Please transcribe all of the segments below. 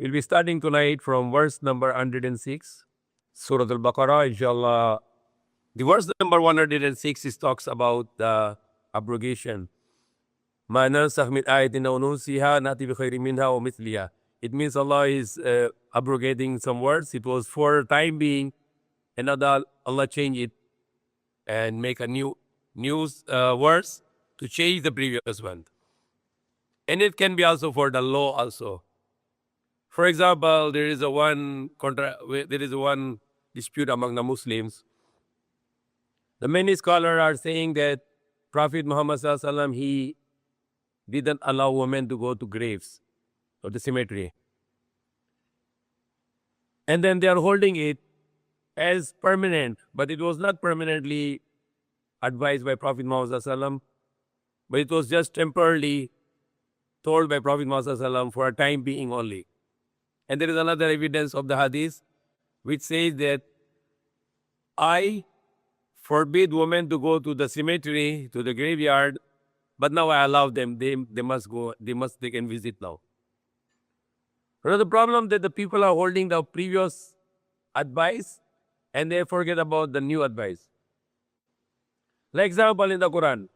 We'll be starting tonight from verse number 106, Surah Al-Baqarah, inshallah. The verse number 106 is talks about the abrogation. مَا نَنْسَخْ مِنْ آيَةٍ أَوْ نُنْسِهَا نَأْتِ بِخَيْرٍ مِنْهَا وَمِثْلِهَا. It means Allah is abrogating some words. It was for time being, and now Allah change it and make a new words to change the previous one. And it can be also for the law also. For example, there is one dispute among the Muslims. The many scholars are saying that Prophet Muhammad Sallallahu Alaihi Wasallam, he didn't allow women to go to graves or the cemetery. And then they are holding it as permanent, but it was not permanently advised by Prophet Muhammad Sallallahu Alaihi Wasallam, but it was just temporarily told by Prophet Muhammad Sallallahu Alaihi Wasallam for a time being only. And there is another evidence of the hadith which says that I forbid women to go to the cemetery, to the graveyard, but now I allow them. They must go, they can visit now. But the problem that the people are holding the previous advice and they forget about the new advice. Like example in the Quran,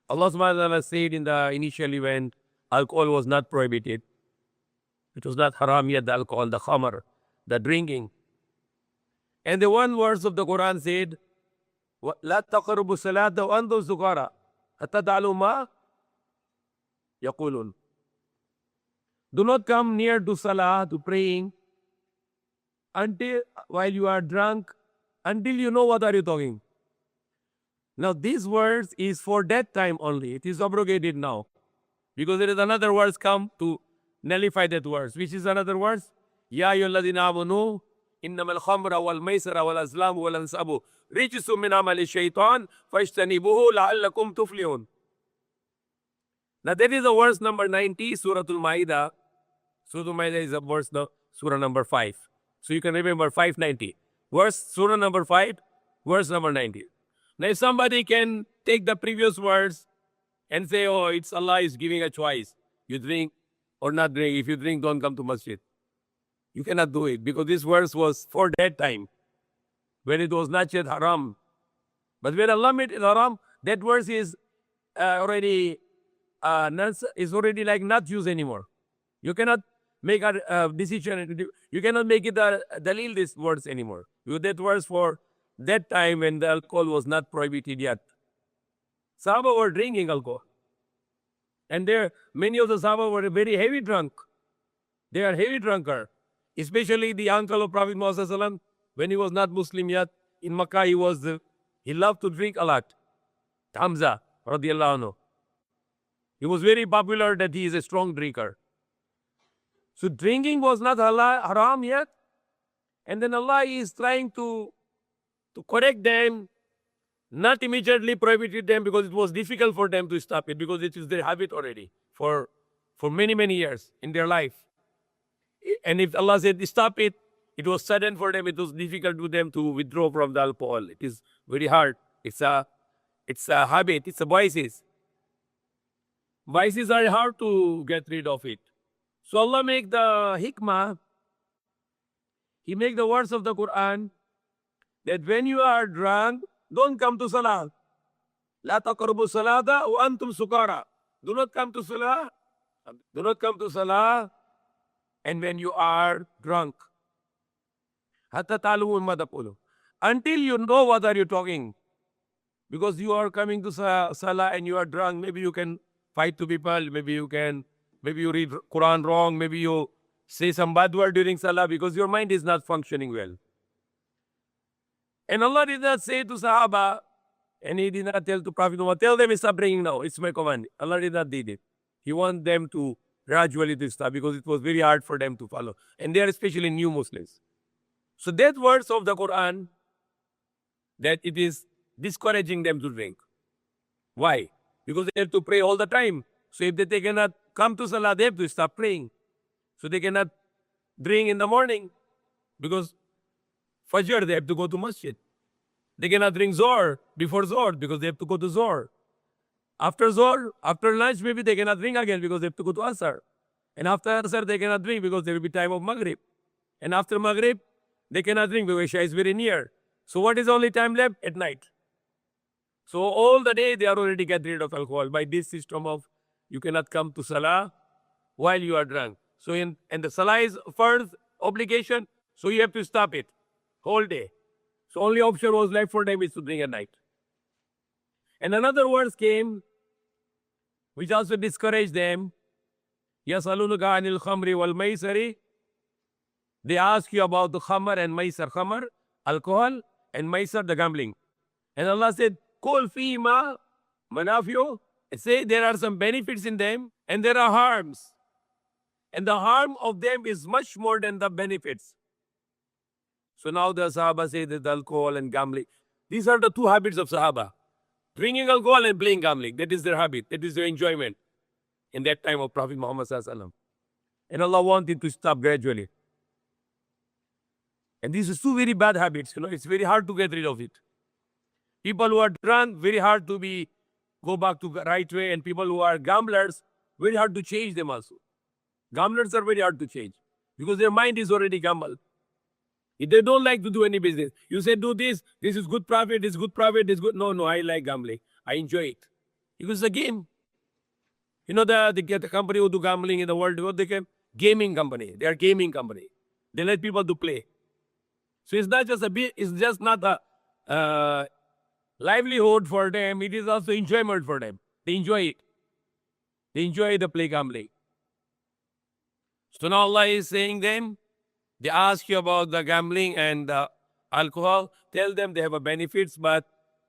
Allah subhanahu wa ta'ala said initially when alcohol was not prohibited, it was not haram yet, the alcohol, the khamar, the drinking. And the one verse of the Quran said, لا تقربوا الصلاة وأنتم سكارى حتى تعلموا ما يقولون. Do not come near to salah, to praying, until while you are drunk, until you know what are you talking. Now this verse is for that time only. It is abrogated now. Because there is another verse come to nullify that verse. Which is another verse? Ya ayyuhalladhina amanu innamal khamra wal maisara wal azlamu wal ansabu rijsun min amali shaitan fashtanibuhu la'allakum tuflihun. Now that is the verse number 90, Surah Al-Ma'idah. Surah Al-Ma'idah is a verse, Surah number 5. So you can remember 590. Surah number 5, verse number 90. Now if somebody can take the previous words and say, oh, it's Allah is giving a choice. You drink or not drink. If you drink, don't come to masjid. You cannot do it because this verse was for that time when it was not yet haram. But when Allah made it haram, that verse is already like not used anymore. You cannot make a decision. You cannot make it a dalil this words anymore. That verse for that time when the alcohol was not prohibited yet. Sahaba were drinking alcohol. And many of the Sahaba were very heavy drunk. They are heavy drunker. Especially the uncle of Prophet Muhammad when he was not Muslim yet. In Makkah he loved to drink a lot. Hamza radiallahu anhu. He was very popular that he is a strong drinker. So drinking was not haram yet. And then Allah is trying to correct them, not immediately prohibited them because it was difficult for them to stop it because it is their habit already for many, many years in their life. And if Allah said stop it, it was sudden for them, it was difficult to them to withdraw from the alcohol. It is very hard. It's a habit, it's a vices. Vices are hard to get rid of it. So Allah make the hikmah, He make the words of the Quran that when you are drunk, don't come to salah. La taqrabu salata wa antum sukara. Do not come to salah. Do not come to salah. And when you are drunk. Hatta ta'lamu ma taqulun. Until you know what are you talking. Because you are coming to salah and you are drunk, maybe you can fight to people, maybe you read Quran wrong, maybe you say some bad word during salah because your mind is not functioning well. And Allah did not say to Sahaba, and He did not tell to Prophet Muhammad, tell them stop drinking now, it's my command. Allah did not did it. He wants them to gradually to stop because it was very hard for them to follow. And they are especially new Muslims. So that verse of the Quran, that it is discouraging them to drink. Why? Because they have to pray all the time. So if they cannot come to salah, they have to stop praying. So they cannot drink in the morning because Fajr, they have to go to masjid. They cannot drink Zohr before Zohr because they have to go to Zohr. After Zohr, after lunch, maybe they cannot drink again because they have to go to Asr. And after Asr, they cannot drink because there will be time of Maghrib. And after Maghrib, they cannot drink because Isha is very near. So what is the only time left? At night. So all the day they are already get rid of alcohol by this system of you cannot come to Salah while you are drunk. So and the Salah is first obligation, so you have to stop it whole day. So only option was left for them is to drink at night. And another verse came which also discouraged them. يَسَأَلُونَكَ عَنِ الْخَمْرِ وَالْمَيْسَرِ. They ask you about the khamr and maisar. Khamr, alcohol, and maisar, the gambling. And Allah said, Qul fīmā manāfi'u. Say there are some benefits in them and there are harms. And the harm of them is much more than the benefits. So now the Sahaba say that the alcohol and gambling, these are the two habits of Sahaba. Drinking alcohol and playing gambling. That is their habit. That is their enjoyment in that time of Prophet Muhammad Sallallahu Alaihi Wasallam. And Allah wanted to stop gradually. And these are two very bad habits. It's very hard to get rid of it. People who are drunk, very hard to go back to the right way. And people who are gamblers, very hard to change them also. Gamblers are very hard to change because their mind is already gambled. If they don't like to do any business, you say do this is good profit, this is good profit, this is good. No, I like gambling. I enjoy it. Because it's a game. The company who do gambling in the world, what they call gaming company. They are gaming company. They let people to play. So it's not just it's just not a livelihood for them. It is also enjoyment for them. They enjoy it. They enjoy the play gambling. So now Allah is saying them, they ask you about the gambling and the alcohol. Tell them they have a benefits, but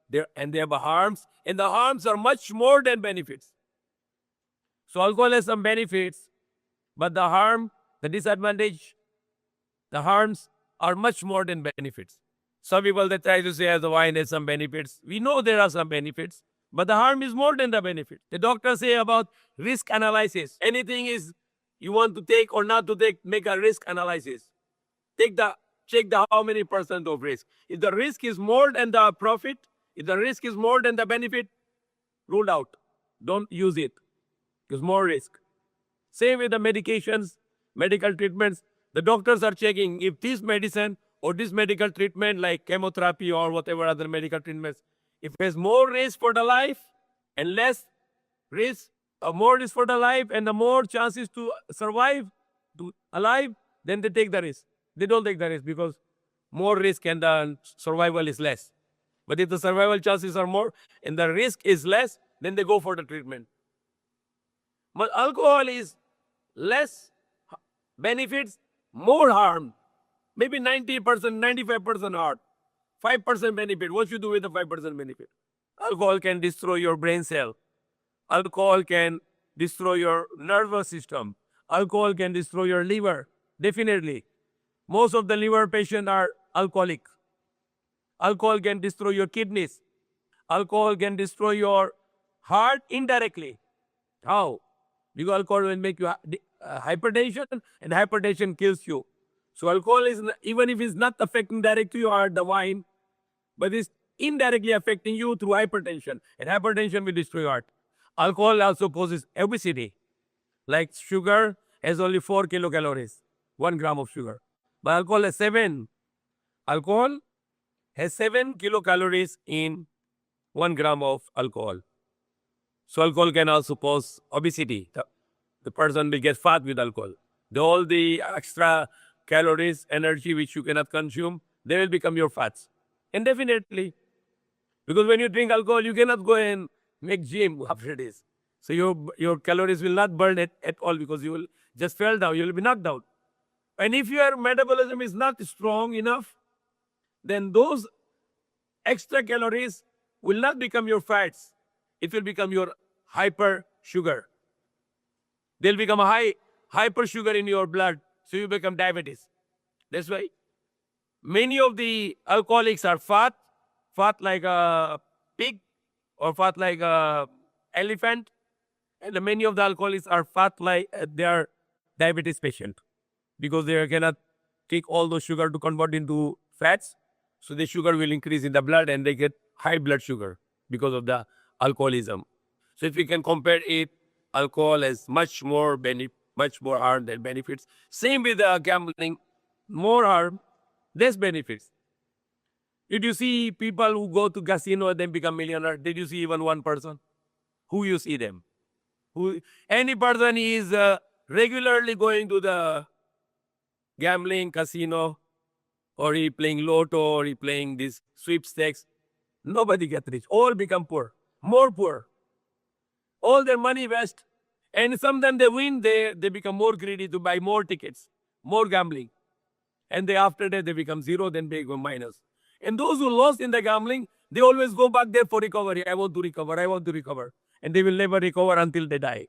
they have a harms. And the harms are much more than benefits. So alcohol has some benefits, but the harm, the disadvantage, the harms are much more than benefits. Some people that try to say the wine has some benefits. We know there are some benefits, but the harm is more than the benefit. The doctors say about risk analysis. Anything is you want to take or not to take, make a risk analysis. Check the how many percent of risk. If the risk is more than the profit, if the risk is more than the benefit, rule out. Don't use it. Because more risk. Same with the medications, medical treatments. The doctors are checking if this medicine or this medical treatment like chemotherapy or whatever other medical treatments, if it has more risk for the life and less risk, more risk for the life and the more chances to survive, to alive, then they take the risk. They don't take the risk because more risk and the survival is less. But if the survival chances are more and the risk is less, then they go for the treatment. But alcohol is less benefits, more harm. Maybe 90%, 95% harm. 5% benefit. What you do with the 5% benefit? Alcohol can destroy your brain cell. Alcohol can destroy your nervous system. Alcohol can destroy your liver. Definitely. Most of the liver patients are alcoholic. Alcohol can destroy your kidneys. Alcohol can destroy your heart indirectly. How? Because alcohol will make you hypertension, and hypertension kills you. So alcohol is, even if it's not affecting directly your heart, the wine, but it's indirectly affecting you through hypertension, and hypertension will destroy your heart. Alcohol also causes obesity. Like sugar has only 4 kilocalories, 1 gram of sugar. But alcohol has 7. Alcohol has 7 kilocalories in 1 gram of alcohol. So alcohol can also cause obesity. The person will get fat with alcohol. All the extra calories, energy which you cannot consume, they will become your fats. Indefinitely. Because when you drink alcohol, you cannot go and make gym after this. So your calories will not burn at all because you will just fall down. You will be knocked out. And if your metabolism is not strong enough, then those extra calories will not become your fats. It will become your hyper sugar. They'll become a hyper sugar in your blood. So you become diabetes. That's why many of the alcoholics are fat like a pig or fat like a elephant. And many of the alcoholics are fat like they are diabetes patient because they cannot take all those sugar to convert into fats. So the sugar will increase in the blood and they get high blood sugar because of the alcoholism. So if we can compare it, alcohol has much more much more harm than benefits. Same with gambling, more harm, less benefits. Did you see people who go to casino and then become millionaire? Did you see even one person? Who you see them? Who? Any person is regularly going to the gambling casino, or he playing lotto, or he playing this sweepstakes. Nobody get rich. All become poor, more poor. All their money waste. And sometimes they win, they become more greedy to buy more tickets, more gambling. And after that, they become zero, then they go minus. And those who lost in the gambling, they always go back there for recovery. I want to recover, I want to recover. And they will never recover until they die,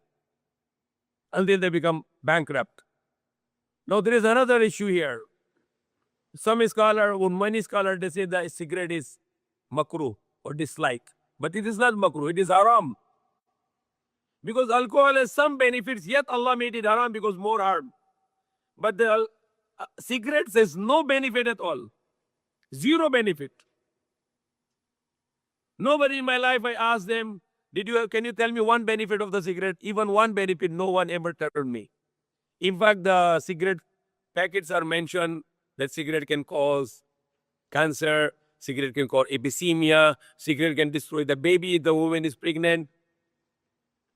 until they become bankrupt. Now, there is another issue here. Some scholar, or many scholars, they say that cigarette is makruh or dislike. But it is not makruh, it is haram. Because alcohol has some benefits, yet Allah made it haram because more harm. But the cigarettes has no benefit at all. Zero benefit. Nobody in my life, I asked them, can you tell me one benefit of the cigarette? Even one benefit, no one ever told me. In fact, the cigarette packets are mentioned that cigarette can cause cancer, cigarette can cause epidemia, cigarette can destroy the baby if the woman is pregnant.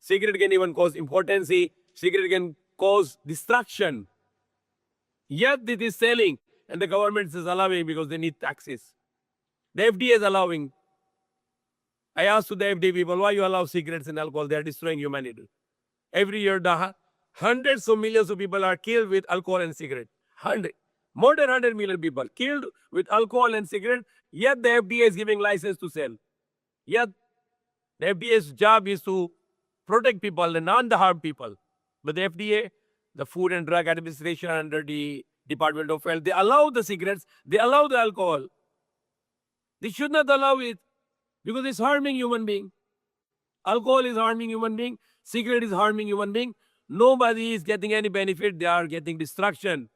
Cigarette can even cause impotency. Cigarette can cause destruction. Yet it is selling, and the government is allowing because they need taxes. The FDA is allowing. I asked to the FDA people, why you allow cigarettes and alcohol? They are destroying humanity. Every year, the hundreds of millions of people are killed with alcohol and cigarette. More than 100 million people killed with alcohol and cigarette, yet the FDA is giving license to sell. Yet the FDA's job is to protect people and not harm people. But the FDA, the Food and Drug Administration under the Department of Health, they allow the cigarettes, they allow the alcohol. They should not allow it because it's harming human being. Alcohol is harming human being. Cigarette is harming human being. Nobody is getting any benefit. They are getting destruction.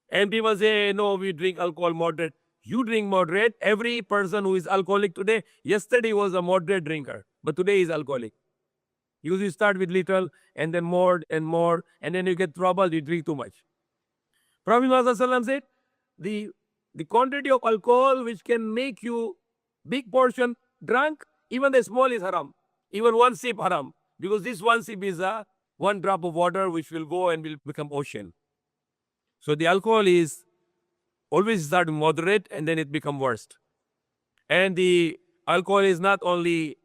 And people say, no, we drink alcohol moderate. You drink moderate. Every person who is alcoholic today, yesterday was a moderate drinker, but today is alcoholic. You start with little, and then more and more, and then you get trouble, you drink too much. Prophet Muhammad said, the quantity of alcohol which can make you big portion drunk, even the small is haram. Even one sip haram. Because this one sip is one drop of water which will go and will become ocean. So the alcohol is always start moderate and then it become worst. And the alcohol is not only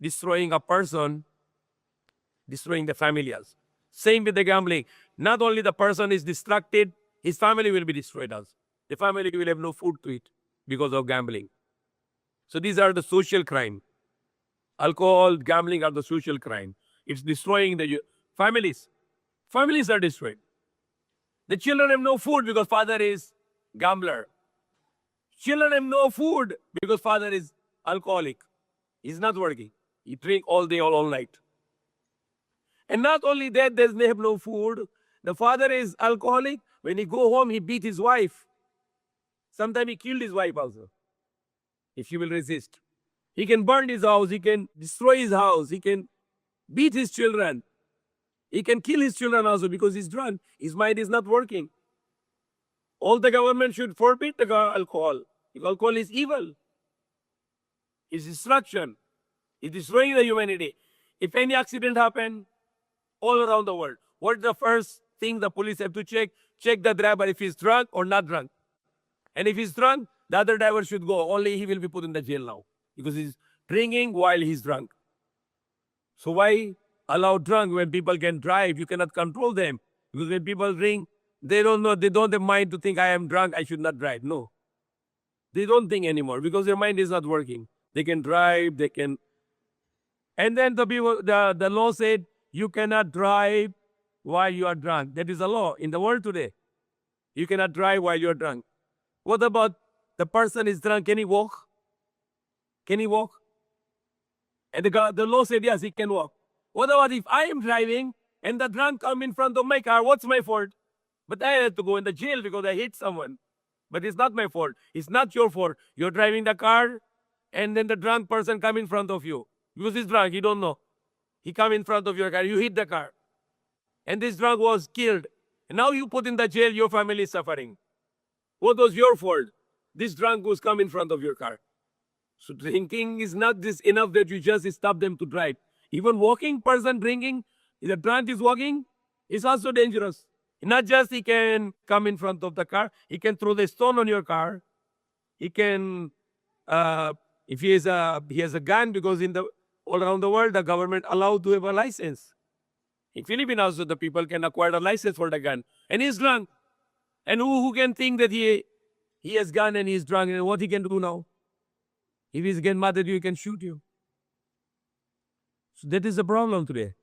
destroying a person, destroying the family also. Same with the gambling. Not only the person is distracted, his family will be destroyed also. The family will have no food to eat because of gambling. So these are the social crime. Alcohol, gambling are the social crime. It's destroying the families. Families are destroyed. The children have no food because father is gambler. Children have no food because father is alcoholic. He's not working. He drink all day, all night. And not only that, they have no food. The father is alcoholic. When he go home, he beat his wife. Sometimes he killed his wife also, if she will resist. He can burn his house. He can destroy his house. He can beat his children. He can kill his children also because he's drunk. His mind is not working. All the government should forbid the alcohol. Alcohol is evil. It's destruction. It's destroying the humanity. If any accident happen all around the world, what's the first thing the police have to check? Check the driver if he's drunk or not drunk. And if he's drunk, the other driver should go. Only he will be put in the jail now because he's drinking while he's drunk. So why allow drunk when people can drive? You cannot control them. Because when people drink, they don't know, they don't have mind to think I am drunk, I should not drive. No. They don't think anymore because their mind is not working. They can drive, they can. And then the law said you cannot drive while you are drunk. That is the law in the world today. You cannot drive while you are drunk. What about the person is drunk? Can he walk? Can he walk? And the law said yes, he can walk. What about if I am driving and the drunk come in front of my car? What's my fault? But I had to go in the jail because I hit someone. But it's not my fault. It's not your fault. You're driving the car and then the drunk person come in front of you. Because he's drunk, you don't know. He come in front of your car, you hit the car. and this drunk was killed. And now you put in the jail, your family is suffering. What was your fault? This drunk was come in front of your car. So drinking is not this enough that you just stop them to drive. Even walking person drinking, if the drunk is walking, is also dangerous. Not just he can come in front of the car, he can throw the stone on your car. He can, if he has a gun, because all around the world the government allowed to have a license. In Philippines also the people can acquire a license for the gun, and he's drunk. And who can think that he has gun and he's drunk, and what he can do now? If he's getting mad at you, he can shoot you. So that is the problem today.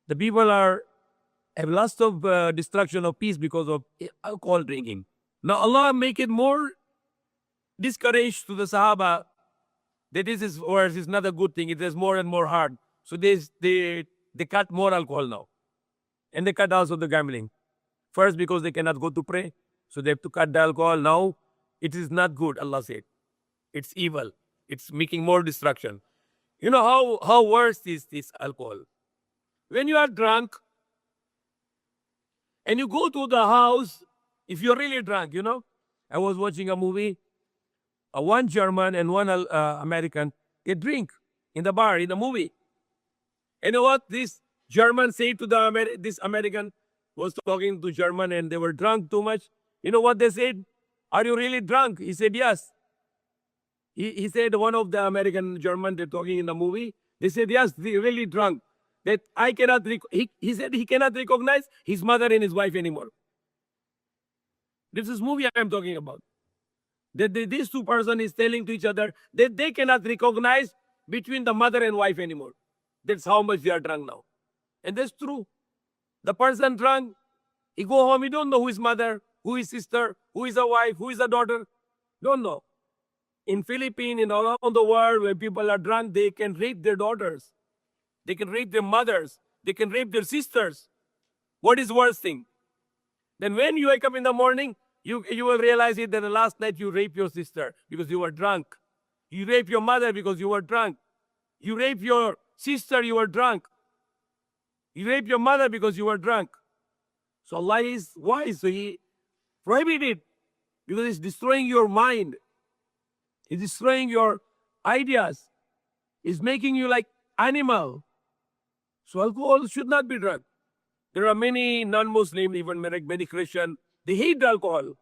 The people have lots of destruction of peace because of alcohol drinking. Now Allah make it more discouraged to the Sahaba that this is worse, is not a good thing. It is more and more hard. So they cut more alcohol now. And they cut also the gambling. First, because they cannot go to pray. So they have to cut the alcohol. Now, it is not good, Allah said. It's evil. It's making more destruction. You know how worse is this alcohol? When you are drunk and you go to the house, if you're really drunk, I was watching a movie, one German and one American, they drink in the bar, in the movie. And you know what? This German said to this American, was talking to German, and they were drunk too much. You know what they said? Are you really drunk? He said, yes. He said, one of the American German, they're talking in the movie, they said, yes, they're really drunk. That I cannot, he said he cannot recognize his mother and his wife anymore. This is movie I am talking about. That these two persons is telling to each other that they cannot recognize between the mother and wife anymore. That's how much they are drunk now. And that's true. The person drunk, he go home, he don't know who is mother, who is sister, who is a wife, who is a daughter. Don't know. In Philippines, in all around the world, where people are drunk, they can rape their daughters. They can rape their mothers. They can rape their sisters. What is worst thing? Then when you wake up in the morning, you will realize it that the last night you raped your sister because you were drunk. You raped your mother because you were drunk. You raped your sister, you were drunk. You raped your mother because you were drunk. So Allah is wise. So He prohibited because it's destroying your mind. It's destroying your ideas. It's making you like animal. So alcohol should not be drunk. There are many non-Muslim, even many Christian, they hate alcohol.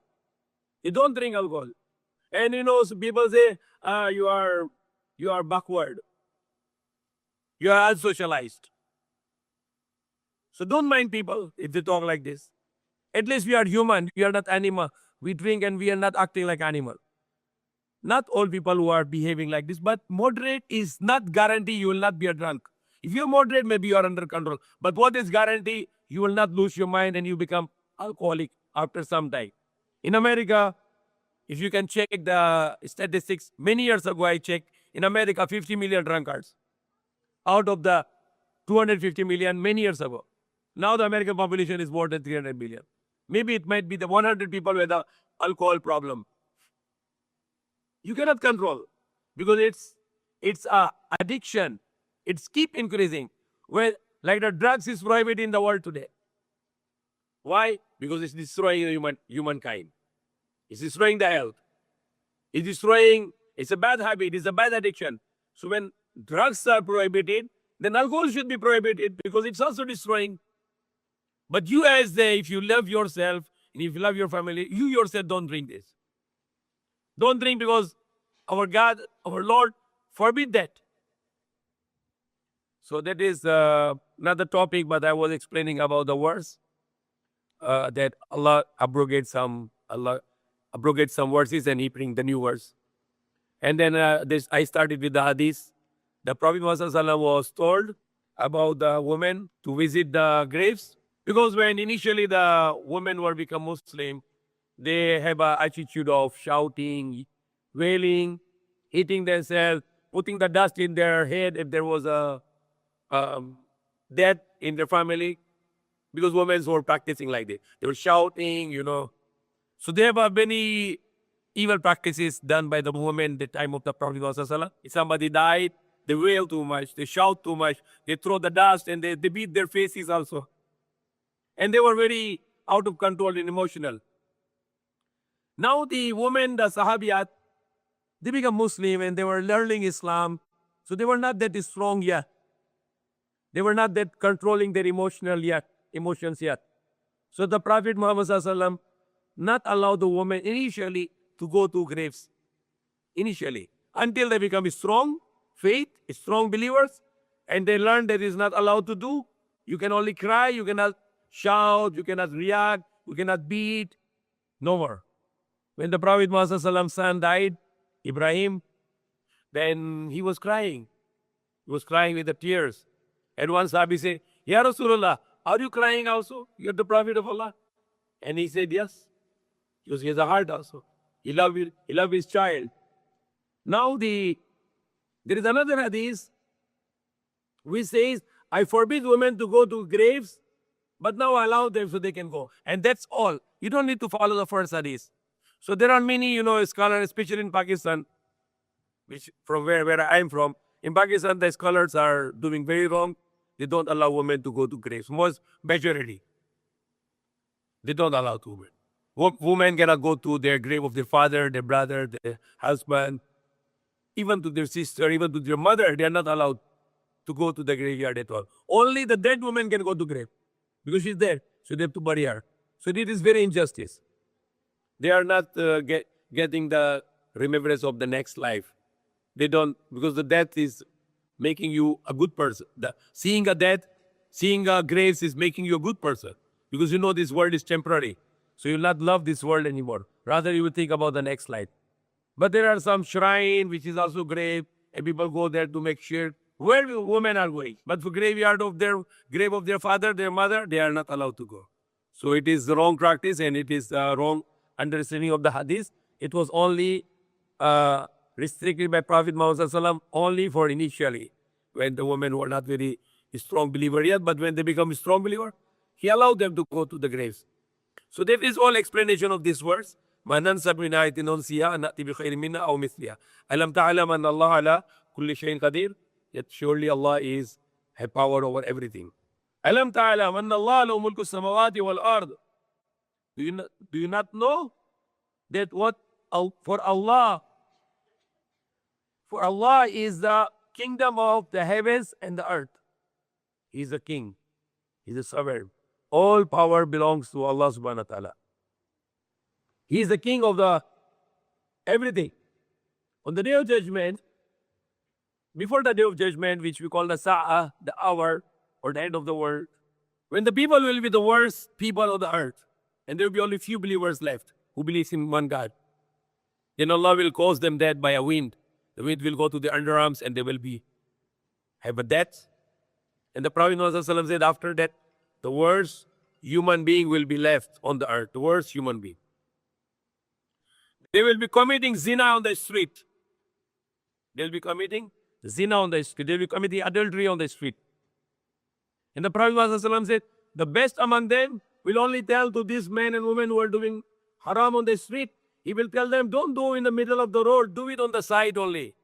They don't drink alcohol. And so people say, you are backward. You are unsocialized. So don't mind people if they talk like this. At least we are human. We are not animal. We drink and we are not acting like animal. Not all people who are behaving like this, but moderate is not guarantee you will not be a drunk. If you're moderate, maybe you are under control. But what is guarantee? You will not lose your mind and you become alcoholic after some time. In America, if you can check the statistics, many years ago I checked, in America, 50 million drunkards. Out of the 250 million many years ago. Now the American population is more than 300 million. Maybe it might be the 100 people with the alcohol problem. You cannot control because it's a addiction. It's keep increasing. Well, like the drugs is prohibited in the world today. Why? Because it's destroying humankind. It's destroying the health. It's a bad habit, it's a bad addiction. So when drugs are prohibited, then alcohol should be prohibited because it's also destroying. But you if you love yourself and if you love your family, you yourself don't drink this. Don't drink because our God, our Lord forbid that. So that is not the topic, but I was explaining about the verse that Allah abrogates some verses and He brings the new verse. And then I started with the hadith. The Prophet Muhammad was told about the women to visit the graves because when initially the women were become Muslim, they have an attitude of shouting, wailing, hitting themselves, putting the dust in their head if there was a death in their family, because women were practicing like that. They were shouting, So there were many evil practices done by the women at the time of the Prophet Muhammad. If somebody died, they wail too much, they shout too much, they throw the dust and they beat their faces also. And they were very out of control and emotional. Now the women, the Sahabiyat, they become Muslim and they were learning Islam. So they were not that strong yet. They were not that controlling their emotions yet. So the Prophet Muhammad Sallallahu not allow the woman initially to go to graves. Initially. Until they become strong faith, strong believers, and they learn that is not allowed to do. You can only cry, you cannot shout, you cannot react, you cannot beat. No more. When the Prophet Muhammad's son died, Ibrahim, then he was crying. He was crying with the tears. And one Sahabi said, Ya Rasulullah, are you crying also? You're the Prophet of Allah. And he said, yes. Because he has a heart also. He loved his child. Now there is another hadith which says, I forbid women to go to graves, but now I allow them so they can go. And that's all. You don't need to follow the first hadith. So there are many, scholars, especially in Pakistan, which from where I'm from. In Pakistan, the scholars are doing very wrong. They don't allow women to go to graves. Most majority. They don't allow women. Women cannot go to their grave of their father, their brother, their husband, even to their sister, even to their mother. They are not allowed to go to the graveyard at all. Only the dead woman can go to grave because she's there. So they have to bury her. So it is very injustice. They are not getting the remembrance of the next life. They don't, because the death is making you a good person. Seeing a death, seeing a graves is making you a good person. Because this world is temporary. So you'll not love this world anymore. Rather, you will think about the next life. But there are some shrine which is also grave, and people go there to make sure where women are going. But for graveyard of their grave of their father, their mother, they are not allowed to go. So it is the wrong practice and it is wrong understanding of the hadith. It was only restricted by Prophet Muhammad only for initially, when the women were not very strong believer yet, but when they become a strong believer, he allowed them to go to the graves. So that is all explanation of this verse. ما ننسى من آية ننسيها نأتي بخير منها أو مثلها. ألم تعلم أن الله على كل شيء قدير? Yet surely Allah have power over everything. ألم تعلم أن الله له ملك السماوات والأرض? Do you not know that for Allah is the kingdom of the heavens and the earth. He is a king. He is a sovereign. All power belongs to Allah subhanahu wa ta'ala. He is the king of the everything. On the day of judgment, before the day of judgment, which we call the Sa'ah, the hour, or the end of the world, when the people will be the worst people of the earth, and there will be only few believers left who believe in one God, then Allah will cause them dead by a wind. The wind will go to their underarms and they will have a death. And the Prophet Muhammad said after that, the worst human being will be left on the earth. The worst human being. They will be committing zina on the street. They will be committing zina on the street. They will be committing adultery on the street. And the Prophet Muhammad said, the best among them will only tell to these men and women who are doing haram on the street. He will tell them, don't do in the middle of the road, do it on the side only.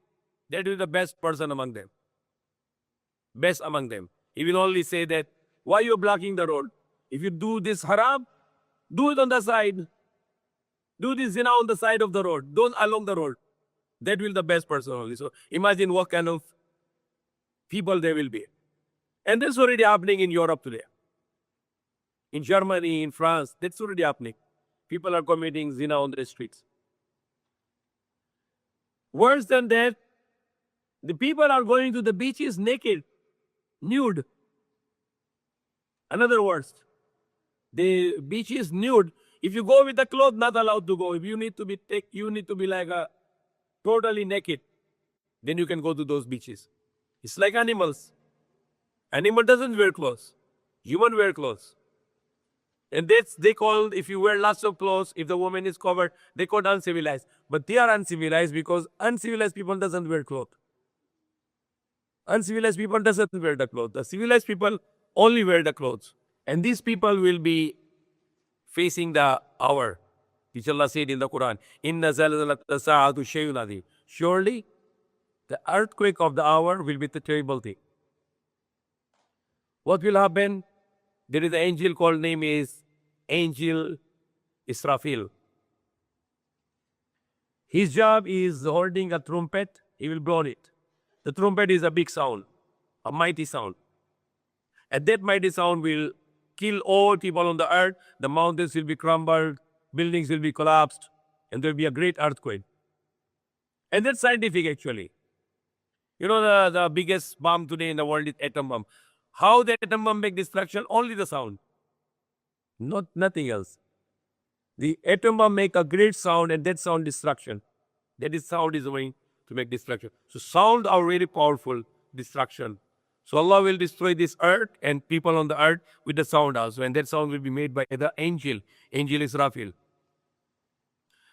That is the best person among them. Best among them. He will only say that, why you are blocking the road? If you do this haram, do it on the side. Do this zina on the side of the road. Don't along the road. That will be the best person only. So imagine what kind of people there will be. And that's already happening in Europe today. In Germany, in France, that's already happening. People are committing zina on the streets. Worse than that, the people are going to the beaches naked, nude. Another worst. The beach is nude. If you go with the clothes, not allowed to go. If you need to be like a totally naked, then you can go to those beaches. It's like animals. Animal doesn't wear clothes. Human wear clothes. And they call, if you wear lots of clothes, if the woman is covered, they call uncivilized. But they are uncivilized because uncivilized people doesn't wear clothes. Uncivilized people doesn't wear the clothes. The civilized people only wear the clothes. And these people will be facing the hour, which Allah said in the Quran, Inna zalzalata sa'atu shay'un adhim. Surely, the earthquake of the hour will be the terrible thing. What will happen? There is an angel called name is Angel Israfil. His job is holding a trumpet. He will blow it. The trumpet is a big sound, a mighty sound. And that mighty sound will kill all people on the earth. The mountains will be crumbled, buildings will be collapsed, and there will be a great earthquake. And that's scientific actually. You know, the biggest bomb today in the world is atom bomb. How the atom bomb make destruction? Only the sound. Nothing else. The atom bomb make a great sound, and that sound destruction. That is sound is going to make destruction. So sound are very powerful destruction. So Allah will destroy this earth and people on the earth with the sound also. And that sound will be made by the angel. Angel Israfil.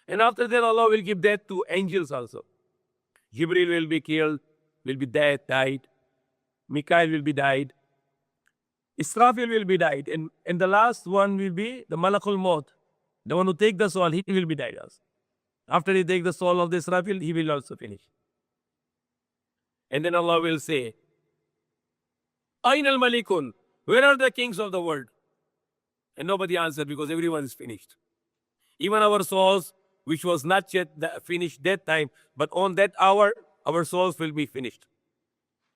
And after that Allah will give death to angels also. Jibril will be killed, will be died. Mikael will be died. Israfil will be died. And the last one will be the Malakul Maut. The one who take the soul, he will be died also. After he take the soul of the Israfil, he will also finish. And then Allah will say, Ain al-Malikun, where are the kings of the world? And nobody answered because everyone is finished. Even our souls, which was not yet finished that time, but on that hour, our souls will be finished.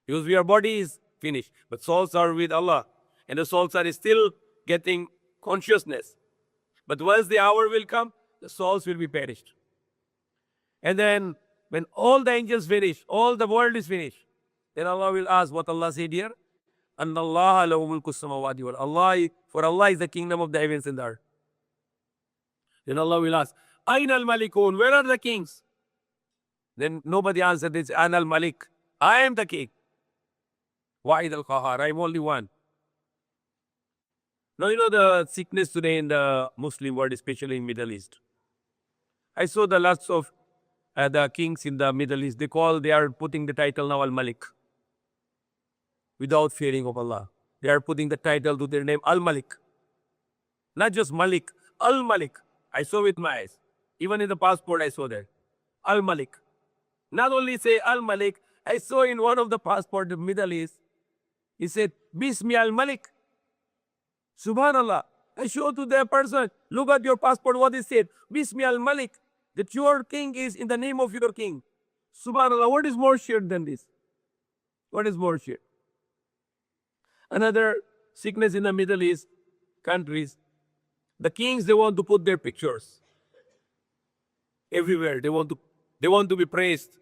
Because our body is finished, but souls are with Allah. And the souls are still getting consciousness. But once the hour will come, the souls will be perished. And then when all the angels finish, all the world is finished, then Allah will ask what Allah said here. And Allah for Allah is the kingdom of the heavens and the earth. Then Allah will ask, Ain al-Malikun, where are the kings? Then nobody answered this, An al-Malik, I am the king. Wa'id al-Qahar, I am only one. Now you know the sickness today in the Muslim world, especially in Middle East. I saw the lots of the kings in the Middle East, they are putting the title now Al-Malik. Without fearing of Allah. They are putting the title to their name Al-Malik. Not just Malik, Al-Malik. I saw with my eyes. Even in the passport I saw there. Al-Malik. Not only say Al-Malik, I saw in one of the passport of Middle East, he said, Bismi Al-Malik. Subhanallah. I showed to the person, look at your passport, what it said. Bismi Al-Malik. That your king is in the name of your king. Subhanallah, what is more shared than this? What is more shared? Another sickness in the Middle East countries, the kings, they want to put their pictures everywhere. They want to be praised.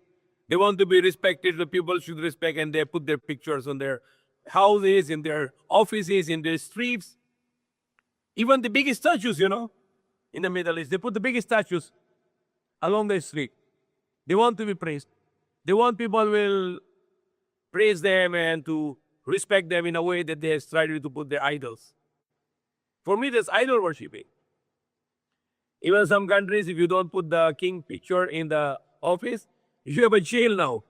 They want to be respected. The people should respect, and they put their pictures on their houses, in their offices, in their streets. Even the biggest statues, you know, in the Middle East, they put the biggest statues along the street. They want to be praised. They want people will praise them and to respect them in a way that they have tried to put their idols. For me, that's idol worshipping. Even some countries, if you don't put the king picture in the office, you have a jail now.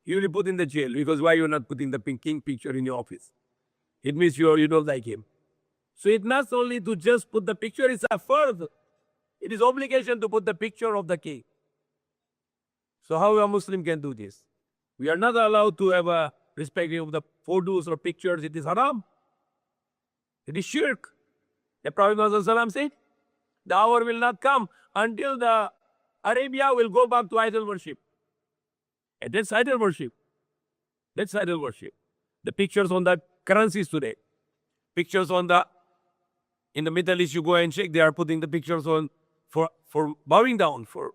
You will be put in the jail because why you're not putting the king picture in your office? It means you don't like him. So it's not only to just put the picture, it's a further. It is obligation to put the picture of the king. So how a Muslim can do this? We are not allowed to have a respect of the photos or pictures. It is haram. It is shirk. The Prophet Muhammad said, the hour will not come until the Arabia will go back to idol worship. And that's idol worship. That's idol worship. The pictures on the currencies today. Pictures on in the Middle East, you go and check, they are putting the pictures on for bowing down, for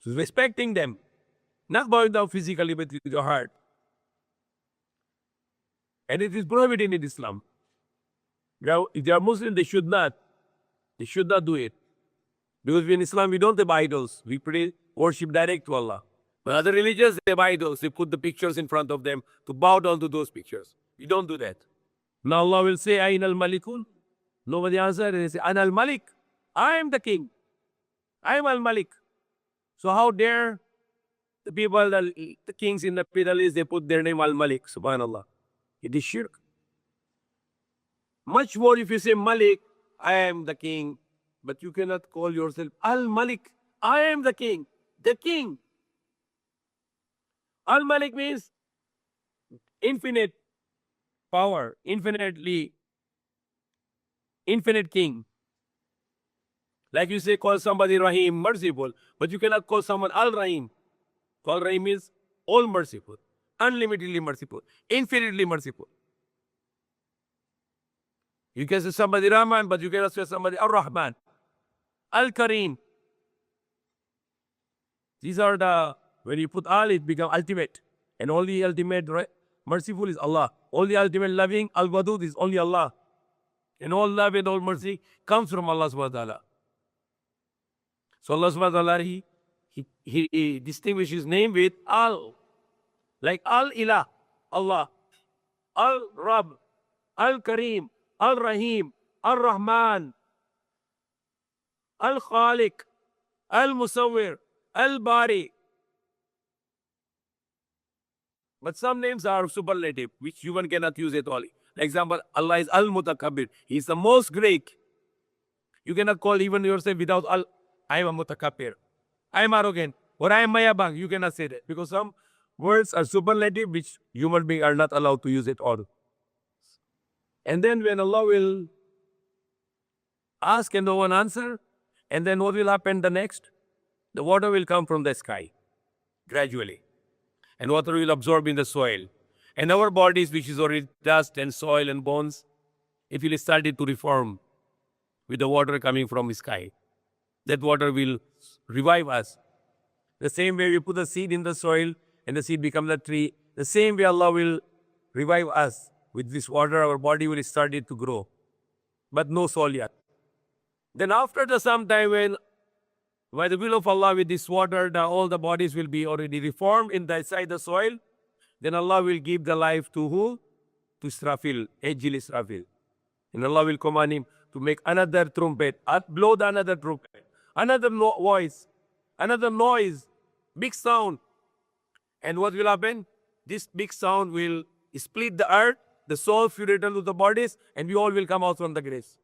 respecting them. Not bowing down physically, but with your heart. And it is prohibited in Islam. Now, if they are Muslim, they should not. They should not do it. Because in Islam, we don't have idols. We worship direct to Allah. But other religions, they have idols. They put the pictures in front of them to bow down to those pictures. We don't do that. Now Allah will say, Ain al-Malikun. Nobody answered. They say, An al-Malik. I am the king. I am al-Malik. So how dare the people, the kings in the Middle East, they put their name al-Malik. Subhanallah. It is shirk. Much more if you say Malik, I am the king. But you cannot call yourself Al-Malik. I am the king. The king. Al-Malik means infinite power, infinitely infinite king. Like you say, call somebody Rahim, merciful, but you cannot call someone Al-Rahim. Al-Rahim is all merciful, unlimitedly merciful, infinitely merciful. You can say somebody Rahman, but you cannot say somebody Ar-Rahman, Al-Kareem. These are the, when you put Al, it becomes ultimate. And only ultimate merciful is Allah. Only ultimate loving, Al-Wadud, is only Allah. And all love and all mercy comes from Allah subhanahu wa ta'ala. So Allah subhanahu wa ta'ala, he distinguishes his name with Al. Like Al-Ilah, Allah. Al-Rab, Al-Kareem, Al-Rahim, Al-Rahman, Al-Khaliq, Al-Musawwir, Al-Bari. But some names are superlative, which human cannot use at all. For example, Allah is Al-Mutakabbir. He is the most great. You cannot call even yourself without Al. I am a Mutakabbir. I am arrogant. Or I am Mayabang. You cannot say that. Because some words are superlative, which human beings are not allowed to use at all. And then when Allah will ask and no one answer, and then what will happen the next? The water will come from the sky, gradually. And water will absorb in the soil. And our bodies, which is already dust and soil and bones, it will start to reform with the water coming from the sky. That water will revive us. The same way we put the seed in the soil and the seed becomes a tree, the same way Allah will revive us. With this water, our body will start to grow. But no soul yet. Then after some time, when by the will of Allah, with this water, all the bodies will be already reformed inside the soil. Then Allah will give the life to who? To Israfil, Ejil Israfil. And Allah will command him to make another trumpet, blow another trumpet, another voice, another noise, big sound. And what will happen? This big sound will split the earth, the souls will return to the bodies, and we all will come out from the graves.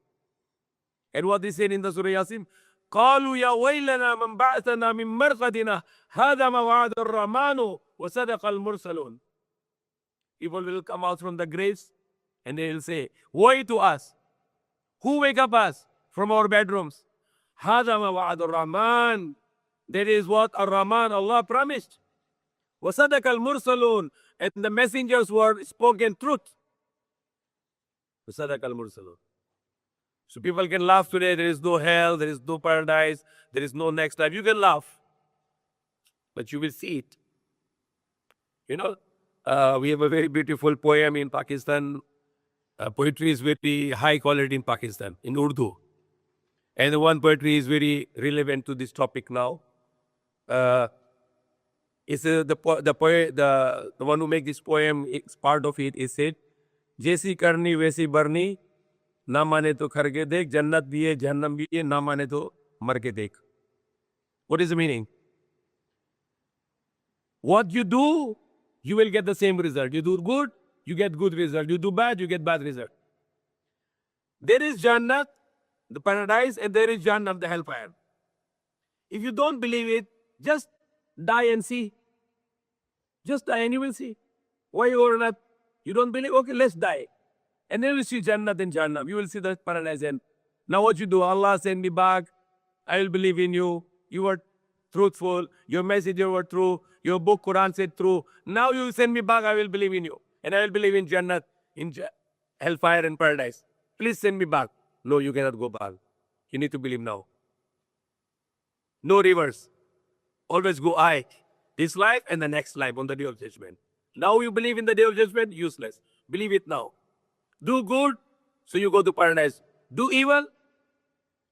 And what he said in the Surah Yasin, قالوا يا ويلنا من بعثنا من مرقدنا هذا ما وعد الرحمن وصدق المرسلون. People will come out from the graves and they will say, woe to us. Who wake up us from our bedrooms? هذا ما وعد الرحمن. That is what Ar-Rahman, Allah promised. وصدق المرسلون. And the messengers were spoken truth. وصدق المرسلون. So people can laugh today, there is no hell, there is no paradise, there is no next life. You can laugh, but you will see it. You know, we have a very beautiful poem in Pakistan. Poetry is very high quality in Pakistan, in Urdu. And the one poetry is very relevant to this topic now. It's the one who makes this poem, it's part of it, is said, Jaisi karni वैसी barni. ना माने तो खरके देख जन्नत भी है जहन्नम भी है ना माने तो मर के देख. What is the meaning? What you do, you will get the same result. You do good, you get good result. You do bad, you get bad result. There is Jannat, the paradise, and there is Jahannam, the hellfire. If you don't believe it, just die and see. Just die and you will see. Why you are not? You don't believe? Okay, let's die. And then you will see Jannat and Jahannam. You will see the paradise. And now what you do? Allah send me back. I will believe in you. You were truthful. Your messenger were true. Your book Quran said true. Now you send me back. I will believe in you. And I will believe in Jannat, in hellfire and paradise. Please send me back. No, you cannot go back. You need to believe now. No reverse. Always go I. This life and the next life on the day of judgment. Now you believe in the day of judgment, useless. Believe it now. Do good, so you go to paradise. Do evil,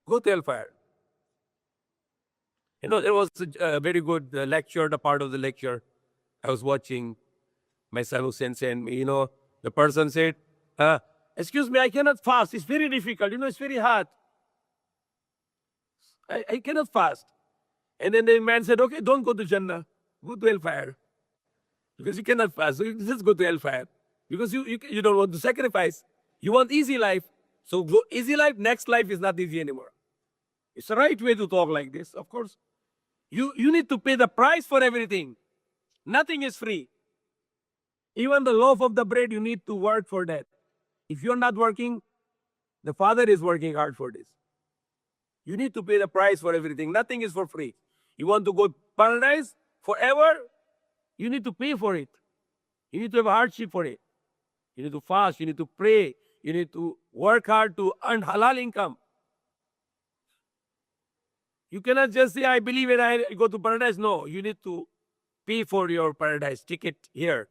go to hellfire. You know, there was a very good lecture, the part of the lecture I was watching. My son Hussein sent me, the person said, excuse me, I cannot fast. It's very difficult. It's very hard. I cannot fast. And then the man said, okay, don't go to Jannah. Go to hellfire. Because you cannot fast. So you just go to hellfire. Because you don't want to sacrifice. You want easy life. So go easy life, next life is not easy anymore. It's the right way to talk like this, of course. You need to pay the price for everything. Nothing is free. Even the loaf of the bread, you need to work for that. If you're not working, The Father is working hard for this. You need to pay the price for everything. Nothing is for free. You want to go paradise forever? You need to pay for it. You need to have hardship for it. You need to fast. You need to pray. You need to work hard to earn halal income. You cannot just say, I believe it, I go to paradise. No, you need to pay for your paradise ticket here.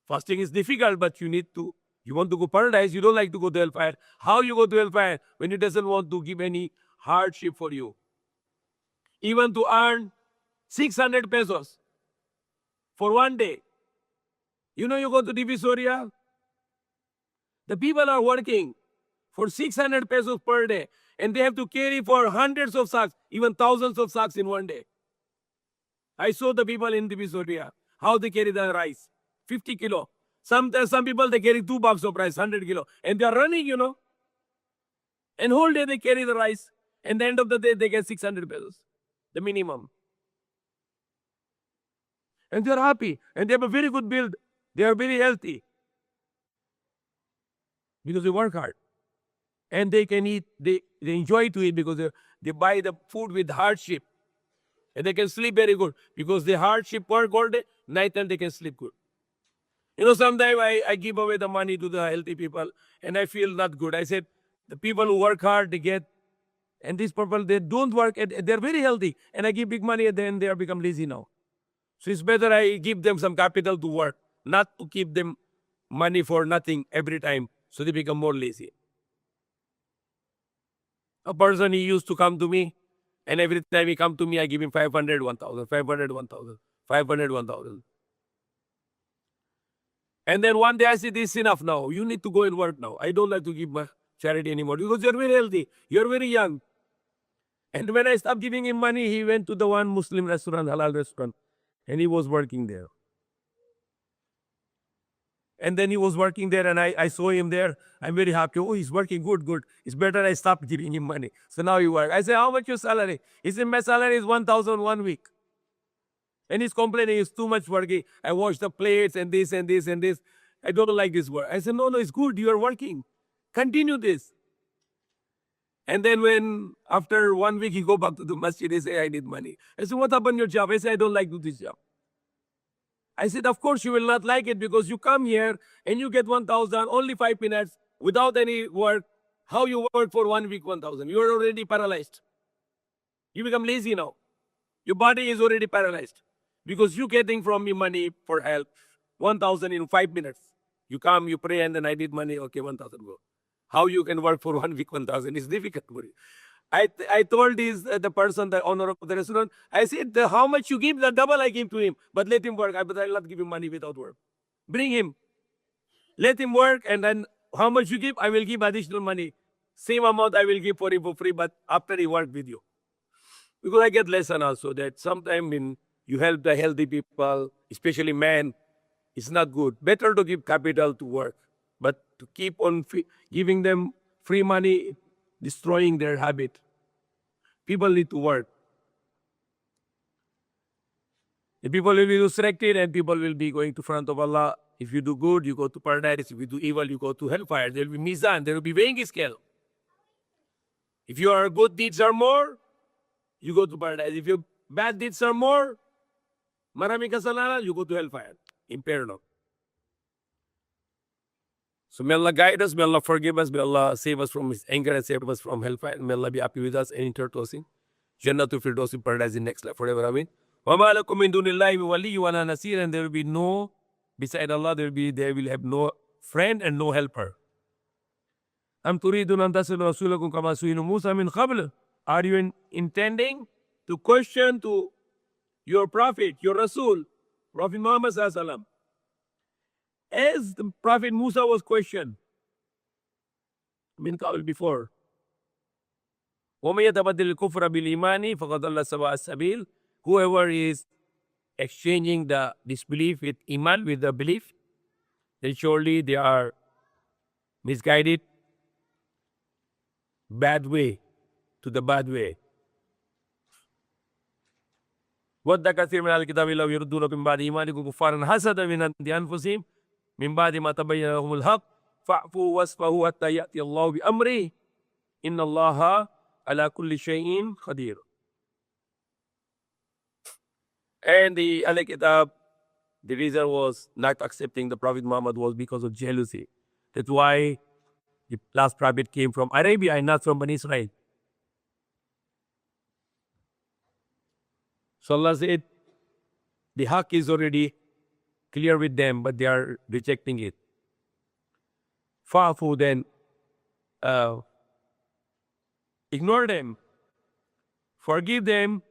Fasting is difficult, but you need to. You want to go paradise, you don't like to go to hellfire. How you go to hellfire when he doesn't want to give any hardship for you? Even to earn 600 pesos for one day. You go to Divisoria, the people are working for 600 pesos per day, and they have to carry for hundreds of sacks, even thousands of sacks in one day. I saw the people in Divisoria, how they carry the rice, 50 kilo. Some people, they carry 2 bags of rice, 100 kilo, and they are running, And whole day they carry the rice, and the end of the day they get 600 pesos, the minimum. And they are happy, and they have a very good build. They are very healthy because they work hard. And they can eat, they enjoy to eat because they buy the food with hardship. And they can sleep very good because the hardship work all day, night time they can sleep good. Sometimes I give away the money to the healthy people and I feel not good. I said, the people who work hard, they get, and these people, they don't work, and they're very healthy. And I give big money and then they are become lazy now. So it's better I give them some capital to work, not to give them money for nothing every time. So they become more lazy. A person, he used to come to me, and every time he come to me, I give him 500, 1,000, 500, 1,000, 500, 1,000. And then one day I said, this is enough now. You need to go and work now. I don't like to give my charity anymore because you're very healthy. You're very young. And when I stopped giving him money, he went to the one Muslim restaurant, halal restaurant, and he was working there. And then he was working there, and I saw him there. I'm very happy. Oh, he's working good, good. It's better I stop giving him money. So now he works. I say, how much your salary? He said, my salary is 1,000 1 week. And he's complaining, it's too much working. I wash the plates and this and this and this. I don't like this work. I said, no, it's good. You are working. Continue this. And then when, after 1 week, he go back to the masjid, he say, I need money. I said, what happened to your job? I said, I don't like to do this job. I said, of course you will not like it because you come here and you get 1,000, only 5 minutes, without any work. How you work for 1 week, 1,000? You are already paralyzed. You become lazy now. Your body is already paralyzed because you getting from me money for help, 1,000 in 5 minutes. You come, you pray, and then I need money, okay, 1,000 go. How you can work for 1 week, 1,000 is difficult for you. I told the person, the owner of the restaurant, I said, how much you give, the double I give to him, but let him work. But I'll not give him money without work. Bring him. Let him work, and then how much you give, I will give additional money. Same amount I will give for him for free, but after he work with you. Because I get lesson also that sometimes when you help the healthy people, especially men, it's not good. Better to give capital to work, but to keep on giving them free money, destroying their habit. People need to work. The people will be resurrected and people will be going to front of Allah. If you do good, you go to paradise. If you do evil, you go to hellfire. There will be mizan. There will be weighing scale. If your good deeds are more, you go to paradise. If your bad deeds are more, maraming kasalanan, you go to hellfire. Impernal. So may Allah guide us, may Allah forgive us, may Allah save us from His anger and save us from hellfire. May Allah be happy with us and enter to us in Jannatul Firdaus in paradise in next life forever. Amen. وَمَا لَكُم مِّن دُونِ اللَّهِ وَلِيٌّ وَلَا نَصِيرٌ. And there will be no, beside Allah, they will have no friend and no helper. أَمْ تُرِيدُونَ أَن تَسْأَلُوا رَسُولَكُمْ كَمَا سُئِلَ مُوسَىٰ مِنْ قَبْلُ. Are you intending to question to your prophet, your Rasul, Prophet Muhammad sallallahu alaihi wasallam, as the Prophet Musa was questioned min qabl before? وَمَن يَتَبَدِّلِ الْكُفْرَ بِالْإِيمَانِ فَقَدْ ضَلَّ سَوَاءَ السَّبِيلِ. Whoever is exchanging the disbelief with iman, with the belief, then surely they are misguided, bad way, to the bad way. وَدَّ كَثِيرٌ مِنْ أَهْلِ الْكِتَابِ لَوْ يَرُدُّونَكُم مِّن بَعْدِ إِيمَانِكُمْ كُفَّارًا حَسَدًا مِّنْ عِندِ أَنفُسِهِم مِّن بَعْدِ مَا تَبَيَّنَ لَهُمُ الْحَقُّ fa'fu wasfahu hatta ya'ti Allah bi amri. Inna Allah ala kulli shay'in qadir. And the Ahl Kitab, the reason was not accepting the Prophet Muhammad was because of jealousy. That's why the last Prophet came from Arabia and not from Bani Israel. So Allah said, the haqq is already clear with them, but they are rejecting it. Fa'fu, then ignore them, forgive them,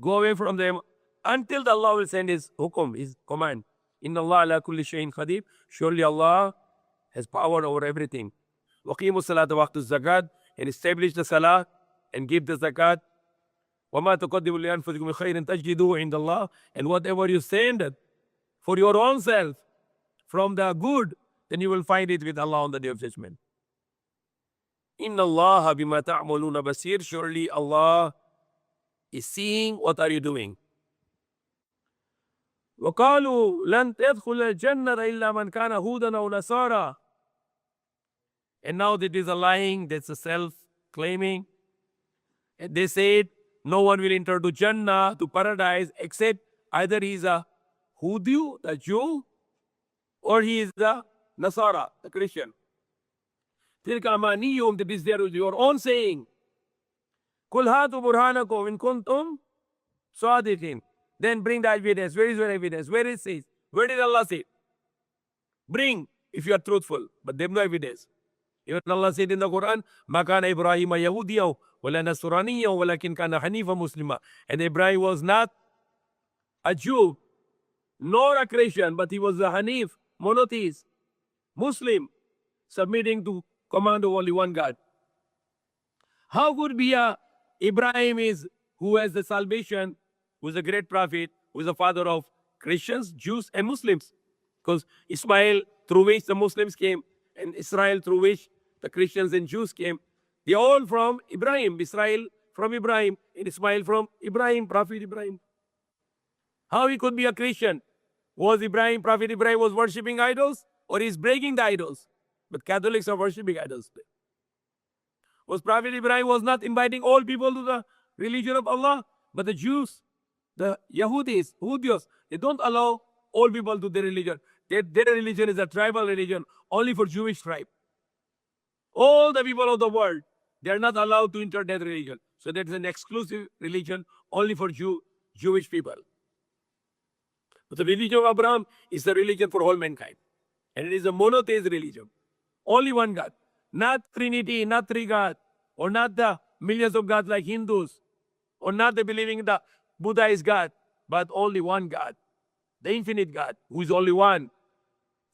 go away from them, until Allah will send His hukum, His command. Inna Allah ala kulli shayin qadir. Surely Allah has power over everything. Waqimu salata waqtu zakat, and establish the salah and give the zakat. وَمَا تُقَدِّمُوا لِأَنفُسِكُم مِّن خَيْرٍ تَجِدُوهُ عِندَ اللَّهِ. And whatever you send for your own self from the good, then you will find it with Allah on the Day of Judgment. Inna Allah bima ta'maluna basir. Surely Allah is seeing what are you doing. وَقَالُوا لَن تَدْخُلَ الْجَنَّةَ إِلَّا مَنْ كَانَ هُودًا أَوْ نَصَارَى. And now that is a lying, that's a self-claiming. And they said, no one will enter to Jannah, to paradise, except either he is a Hudu, the Jew, or he is a Nasara, the Christian. تِلْكَ أَمَانِيُّهُمْ, that is your own saying. قُلْ هَاتُوا بُرْهَانَكُمْ إِن كُنتُمْ صَادِقِينَ. Then bring the evidence. Where is your evidence? Where is it? Where did Allah say? Bring, if you are truthful. But they have no evidence. Even Allah said in the Quran, مَا كَانَ إِبْرَاهِيمَ يَهُودِيًا وَلَا نَصْرَانِيًّا وَلَكِنْ كَانَ حَنِيفًا مُسْلِمًا. And Ibrahim was not a Jew, nor a Christian, but he was a Hanif, monotheist, Muslim, submitting to command of only one God. How could be a Ibrahim is who has the salvation, who is a great prophet, who is the father of Christians, Jews, and Muslims? Because Ismail, through which the Muslims came, and Israel, through which the Christians and Jews came, they all from Ibrahim. Israel from Ibrahim, and Ismail from Ibrahim, Prophet Ibrahim. How he could be a Christian? Was Ibrahim, Prophet Ibrahim was worshipping idols, or he's breaking the idols? But Catholics are worshipping idols. Was Prophet Ibrahim was not inviting all people to the religion of Allah, but the Jews, the Yahudis, Hudios, they don't allow all people to their religion. Their religion is a tribal religion, only for Jewish tribe. All the people of the world, they are not allowed to enter that religion. So that is an exclusive religion only for Jewish people. But the religion of Abraham is the religion for all mankind. And it is a monotheist religion. Only one God. Not Trinity, not three gods, or not the millions of gods like Hindus, or not the believing the Buddha is God, but only one God. The infinite God, who is only one,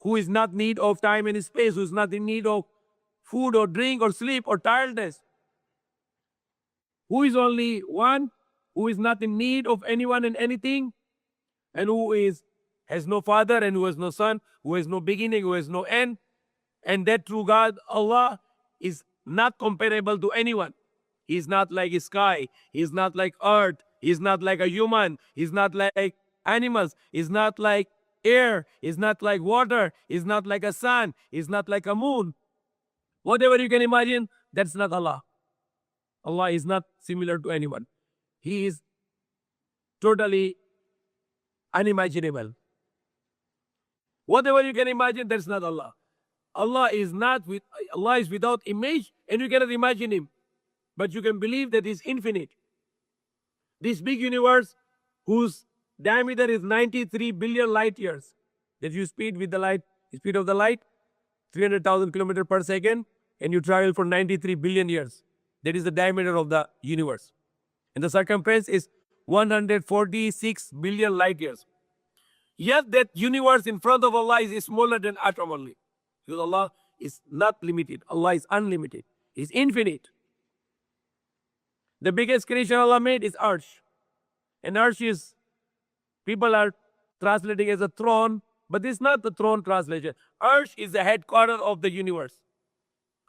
who is not in need of time and space, who is not in need of food or drink or sleep or tiredness. Who is only one, who is not in need of anyone and anything, and who has no father and who has no son, who has no beginning, who has no end. And that true God, Allah, is not comparable to anyone. He is not like a sky. He is not like earth. He is not like a human. He is not like animals. He is not like air. He is not like water. He is not like a sun. He is not like a moon. Whatever you can imagine, that's not Allah. Allah is not similar to anyone. He is totally unimaginable. Whatever you can imagine, that's not Allah. Allah is without image, and you cannot imagine Him. But you can believe that He is infinite. This big universe, whose diameter is 93 billion light years, that you speed with the light, speed of the light, 300,000 kilometers per second, and you travel for 93 billion years. That is the diameter of the universe. And the circumference is 146 billion light years. Yet that universe in front of Allah is smaller than atom only. Because Allah is not limited. Allah is unlimited. He is infinite. The biggest creation Allah made is Arsh. And Arsh is, people are translating as a throne, but this is not the throne translation. Arsh is the headquarters of the universe,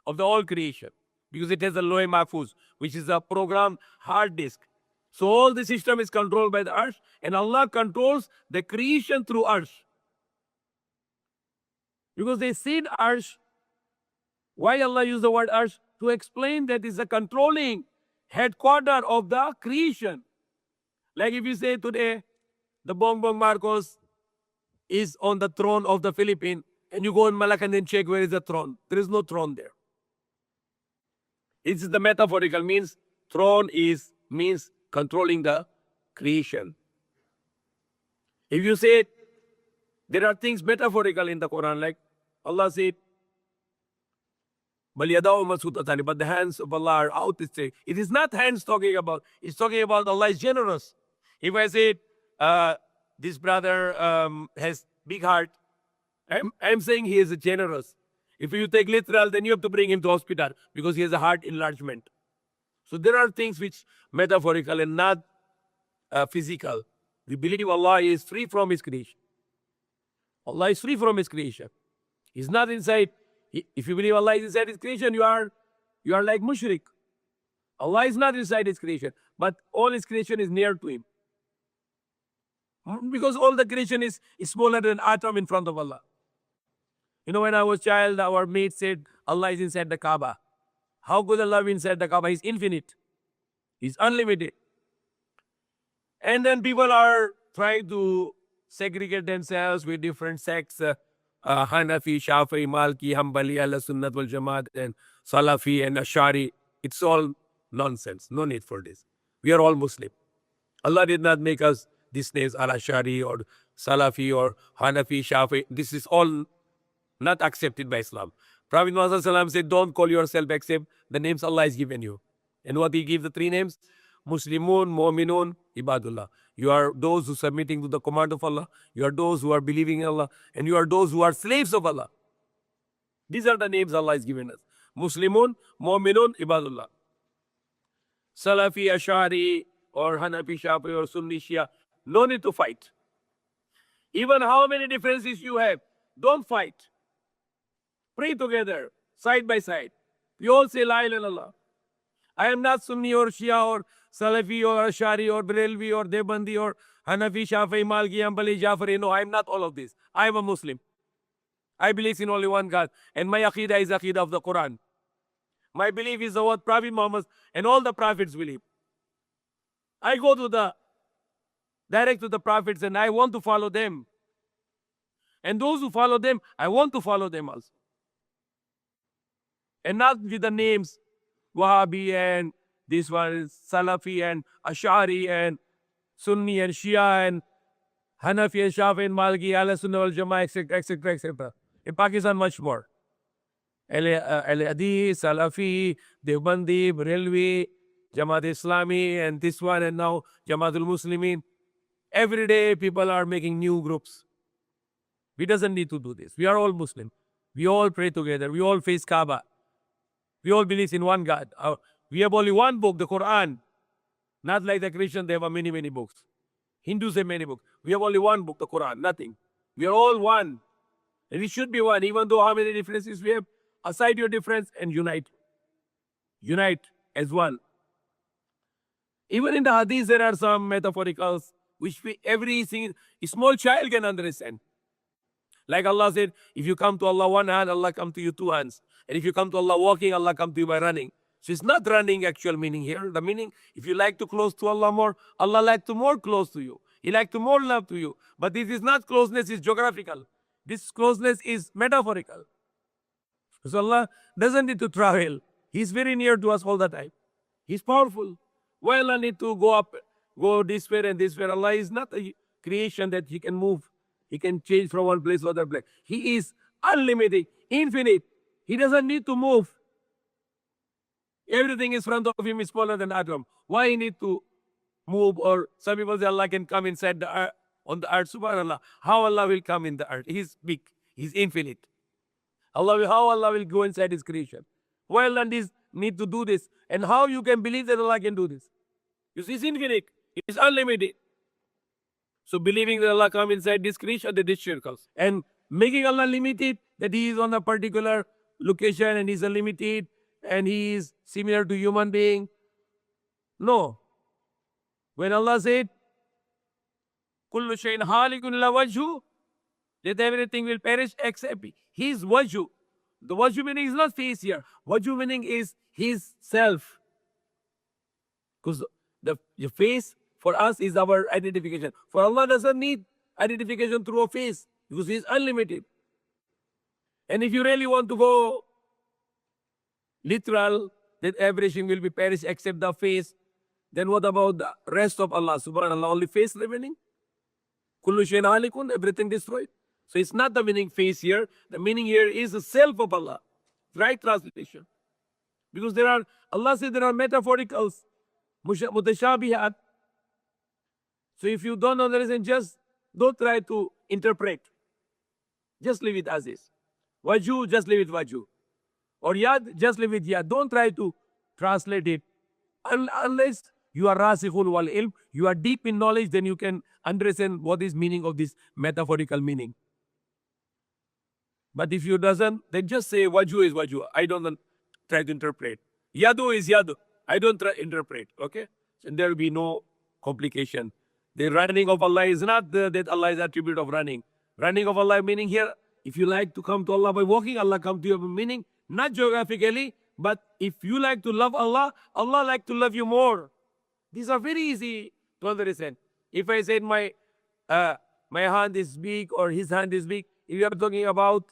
of the whole creation. Because it has a Lohe Mahfuz, which is a programmed hard disk. So all the system is controlled by the Arsh, and Allah controls the creation through Arsh. Because they see Arsh Why Allah used the word arsh? To explain that it's a controlling headquarter of the creation. Like if you say today, the Bongbong Marcos is on the throne of the Philippines, and you go in Malacca and check where is the throne. There is no throne there. It's the metaphorical means. Throne means controlling the creation. If you say there are things metaphorical in the Quran, like Allah said, but the hands of Allah are out. It is not hands talking about. It's talking about Allah is generous. If I say this brother has big heart, I'm saying he is generous. If you take literal, then you have to bring him to hospital because he has a heart enlargement. So there are things which metaphorical and not physical. We believe Allah is free from His creation. Allah is free from His creation. He's not inside. If you believe Allah is inside His creation, you are like mushrik. Allah is not inside His creation, but all His creation is near to Him. Because all the creation is smaller than atom in front of Allah. You know, when I was a child, our mate said, Allah is inside the Kaaba. How could Allah be inside the Kaaba? He's infinite. He's unlimited. And then people are trying to segregate themselves with different sects. Hanafi, Shafi'i, Malki, Hanbali, Ahl-Sunnat wal Jamaat, and Salafi and Ashari. It's all nonsense. No need for this. We are all Muslim. Allah did not make us these names, Al-Ashari or Salafi or Hanafi, Shafi'i. This is all not accepted by Islam. Prophet Muhammad said, don't call yourself except the names Allah has given you. And what He gave the three names? Muslimun, Mu'minun, Ibadullah. You are those who are submitting to the command of Allah. You are those who are believing in Allah. And you are those who are slaves of Allah. These are the names Allah has given us. Muslimun, Mu'minun, Ibadullah. Salafi, Ashari, or Hanafi, Shafi, or Sunni, Shia. No need to fight. Even how many differences you have, don't fight. Pray together, side by side. We all say La ilaha illallah. I am not Sunni or Shia or Salafi or Ashari or Barelvi or Debandi or Hanafi, Shafi'i, Malki, Hanbali, Jafari. No, I am not all of this. I am a Muslim. I believe in only one God. And my Aqidah is Aqidah of the Quran. My belief is what Prophet Muhammad and all the prophets believe. I go to direct to the prophets and I want to follow them. And those who follow them, I want to follow them also. And not with the names Wahhabi and this one is Salafi and Ash'ari and Sunni and Shia and Hanafi and Shafi and Malki, Ahl-Sunnah wal Jama'ah, etc., etc., etc. In Pakistan, much more. Al-Hadith, Salafi, Devbandi, Barelvi, Jamaat Islami, and this one, and now Jamaatul Muslimin. Every day, people are making new groups. We doesn't need to do this. We are all Muslim. We all pray together. We all face Kaaba. We all believe in one God. We have only one book, the Quran. Not like the Christians, they have many, many books. Hindus have many books. We have only one book, the Quran, nothing. We are all one. And we should be one, even though how many differences we have. Aside your difference and unite. Unite as one. Even in the Hadith, there are some metaphoricals which every small child can understand. Like Allah said, if you come to Allah one hand, Allah come to you two hands. And if you come to Allah walking, Allah come to you by running. So it's not running actual meaning here. The meaning, if you like to close to Allah more, Allah like to more close to you. He like to more love to you. But this is not closeness, it's geographical. This closeness is metaphorical. So Allah doesn't need to travel. He's very near to us all the time. He's powerful. Why Allah need to go this way and this way? Allah is not a creation that He can move. He can change from one place to other place. He is unlimited, infinite. He doesn't need to move. Everything in front of Him is smaller than atom. Why He need to move? Or some people say Allah can come inside the earth, on the earth. Subhanallah. How Allah will come in the earth? He's big. He's infinite. How Allah will go inside His creation? Why Allah need to do this? And how you can believe that Allah can do this? You see, He's infinite. He is unlimited. So believing that Allah come inside this creation, that is shirk. And making Allah limited, that He is on a particular location and He's unlimited and He is similar to human being. No. When Allah said, Kullu shayin halikun la wajhu, that everything will perish except His wajhu. The wajhu meaning is not face here. Wajhu meaning is his self. Because the face for us is our identification. For Allah doesn't need identification through a face because He is unlimited. And if you really want to go literal, that everything will be perished except the face, then what about the rest of Allah? Subhanallah, only face remaining? Kullu shayin halikun, everything destroyed. So it's not the meaning face here. The meaning here is the self of Allah. Right translation. Because Allah said there are metaphoricals, mutashabihat. So if you don't understand, just don't try to interpret. Just leave it as is. Wajhu, just leave it wajhu. Or yad, just leave it yad. Don't try to translate it. Unless you are rasikhul wal ilm, you are deep in knowledge, then you can understand what is meaning of this metaphorical meaning. But if you doesn't, then just say wajhu is wajhu. I don't try to interpret. Yadu is yadu. I don't try to interpret. Okay? And there will be no complication. The running of Allah is not that Allah is attribute of running. Running of Allah meaning here, if you like to come to Allah by walking, Allah come to you by meaning, not geographically, but if you like to love Allah, Allah like to love you more. These are very easy to understand. If I said my hand is big or his hand is big, if you are talking about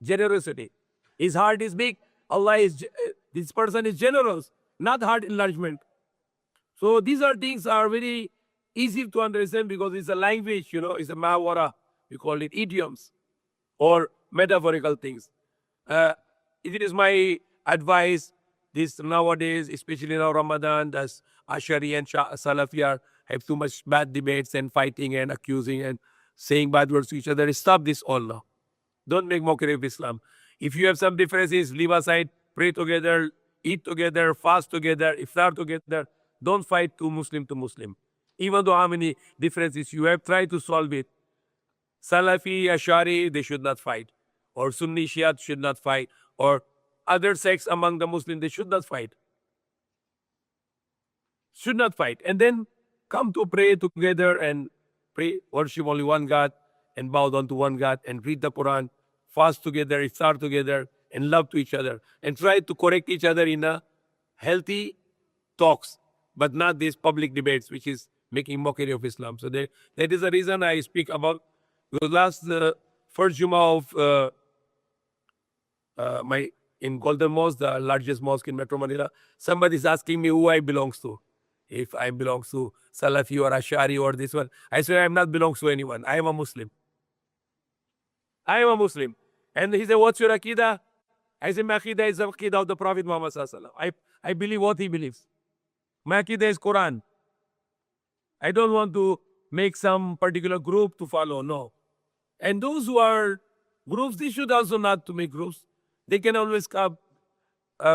generosity, his heart is big, Allah is, this person is generous, not heart enlargement. So these are things are very easy to understand because it's a language, it's a mawara. We call it idioms or metaphorical things. It is my advice, this nowadays, especially now Ramadan, that's Ashari and Salafi have too much bad debates and fighting and accusing and saying bad words to each other. Stop this all now. Don't make mockery of Islam. If you have some differences, leave aside, pray together, eat together, fast together, iftar together. Don't fight to Muslim. Even though how many differences you have, try to solve it. Salafi, Ashari, they should not fight. Or Sunni, Shia should not fight. Or other sects among the Muslims, they should not fight. Should not fight. And then come to pray together and pray, worship only one God and bow down to one God and read the Quran, fast together, iftar together, and love to each other. And try to correct each other in a healthy talks, but not these public debates, which is making mockery of Islam. So that is the reason I speak about. Because last first Jummah of in Golden Mosque, the largest mosque in Metro Manila, somebody is asking me who I belongs to. If I belong to Salafi or Ashari or this one, I say I am not belongs to anyone. I am a Muslim. I am a Muslim. And he said, what's your Aqidah? I said, my Aqidah is the Aqidah of the Prophet Muhammad Sallallahu Alaihi Wasallam. I believe what he believes. My Aqidah is Quran. I don't want to make some particular group to follow, no. And those who are groups, they should also not to make groups. They can always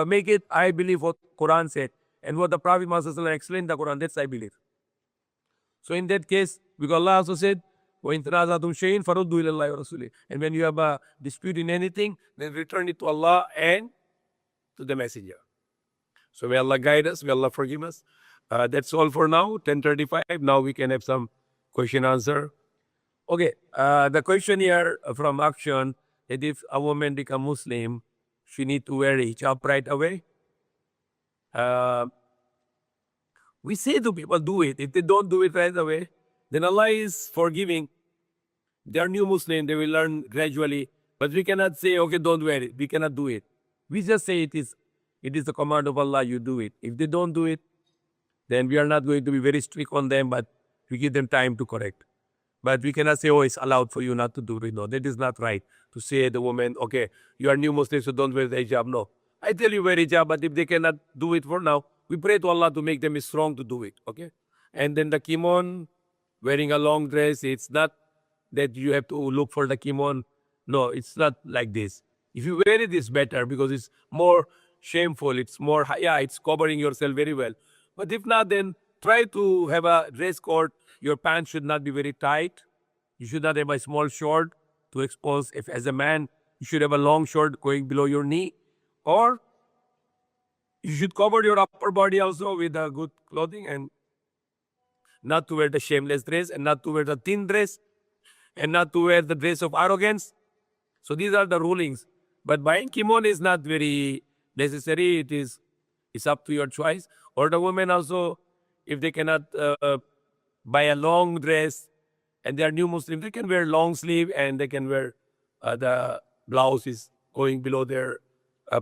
make it, I believe what Quran said. And what the Prophet Muhammad explained the Quran, that's I believe. So in that case, because Allah also said, وَإِن تَنَازَعْتُمْ شَيْءٍ فَرُدُّوا إِلَى اللَّهِ وَرَسُولِهِ. And when you have a dispute in anything, then return it to Allah and to the Messenger. So may Allah guide us, may Allah forgive us. That's all for now, 10:35. Now we can have some question answer. Okay, the question here from Action, that if a woman become Muslim, she need to wear hijab right away. We say to people, do it. If they don't do it right away, then Allah is forgiving. They are new Muslim, they will learn gradually. But we cannot say, okay, don't wear it. We cannot do it. We just say it is the command of Allah, you do it. If they don't do it, then we are not going to be very strict on them, but we give them time to correct. But we cannot say, oh, it's allowed for you not to do it. No, that is not right. To say the woman, okay, you are new Muslim, so don't wear the hijab. No. I tell you wear hijab, but if they cannot do it for now, we pray to Allah to make them strong to do it. Okay? And then the kimon, wearing a long dress, it's not that you have to look for the kimon. No, it's not like this. If you wear it, it's better because it's more shameful. It's more, it's covering yourself very well. But if not, then try to have a dress code. Your pants should not be very tight. You should not have a small short to expose. If as a man, you should have a long short going below your knee. Or you should cover your upper body also with a good clothing and not to wear the shameless dress and not to wear the thin dress and not to wear the dress of arrogance. So these are the rulings. But buying kimono is not very necessary. It's up to your choice. Or the women also, if they cannot buy a long dress and they are new Muslim, they can wear long sleeve and they can wear the blouse is going below their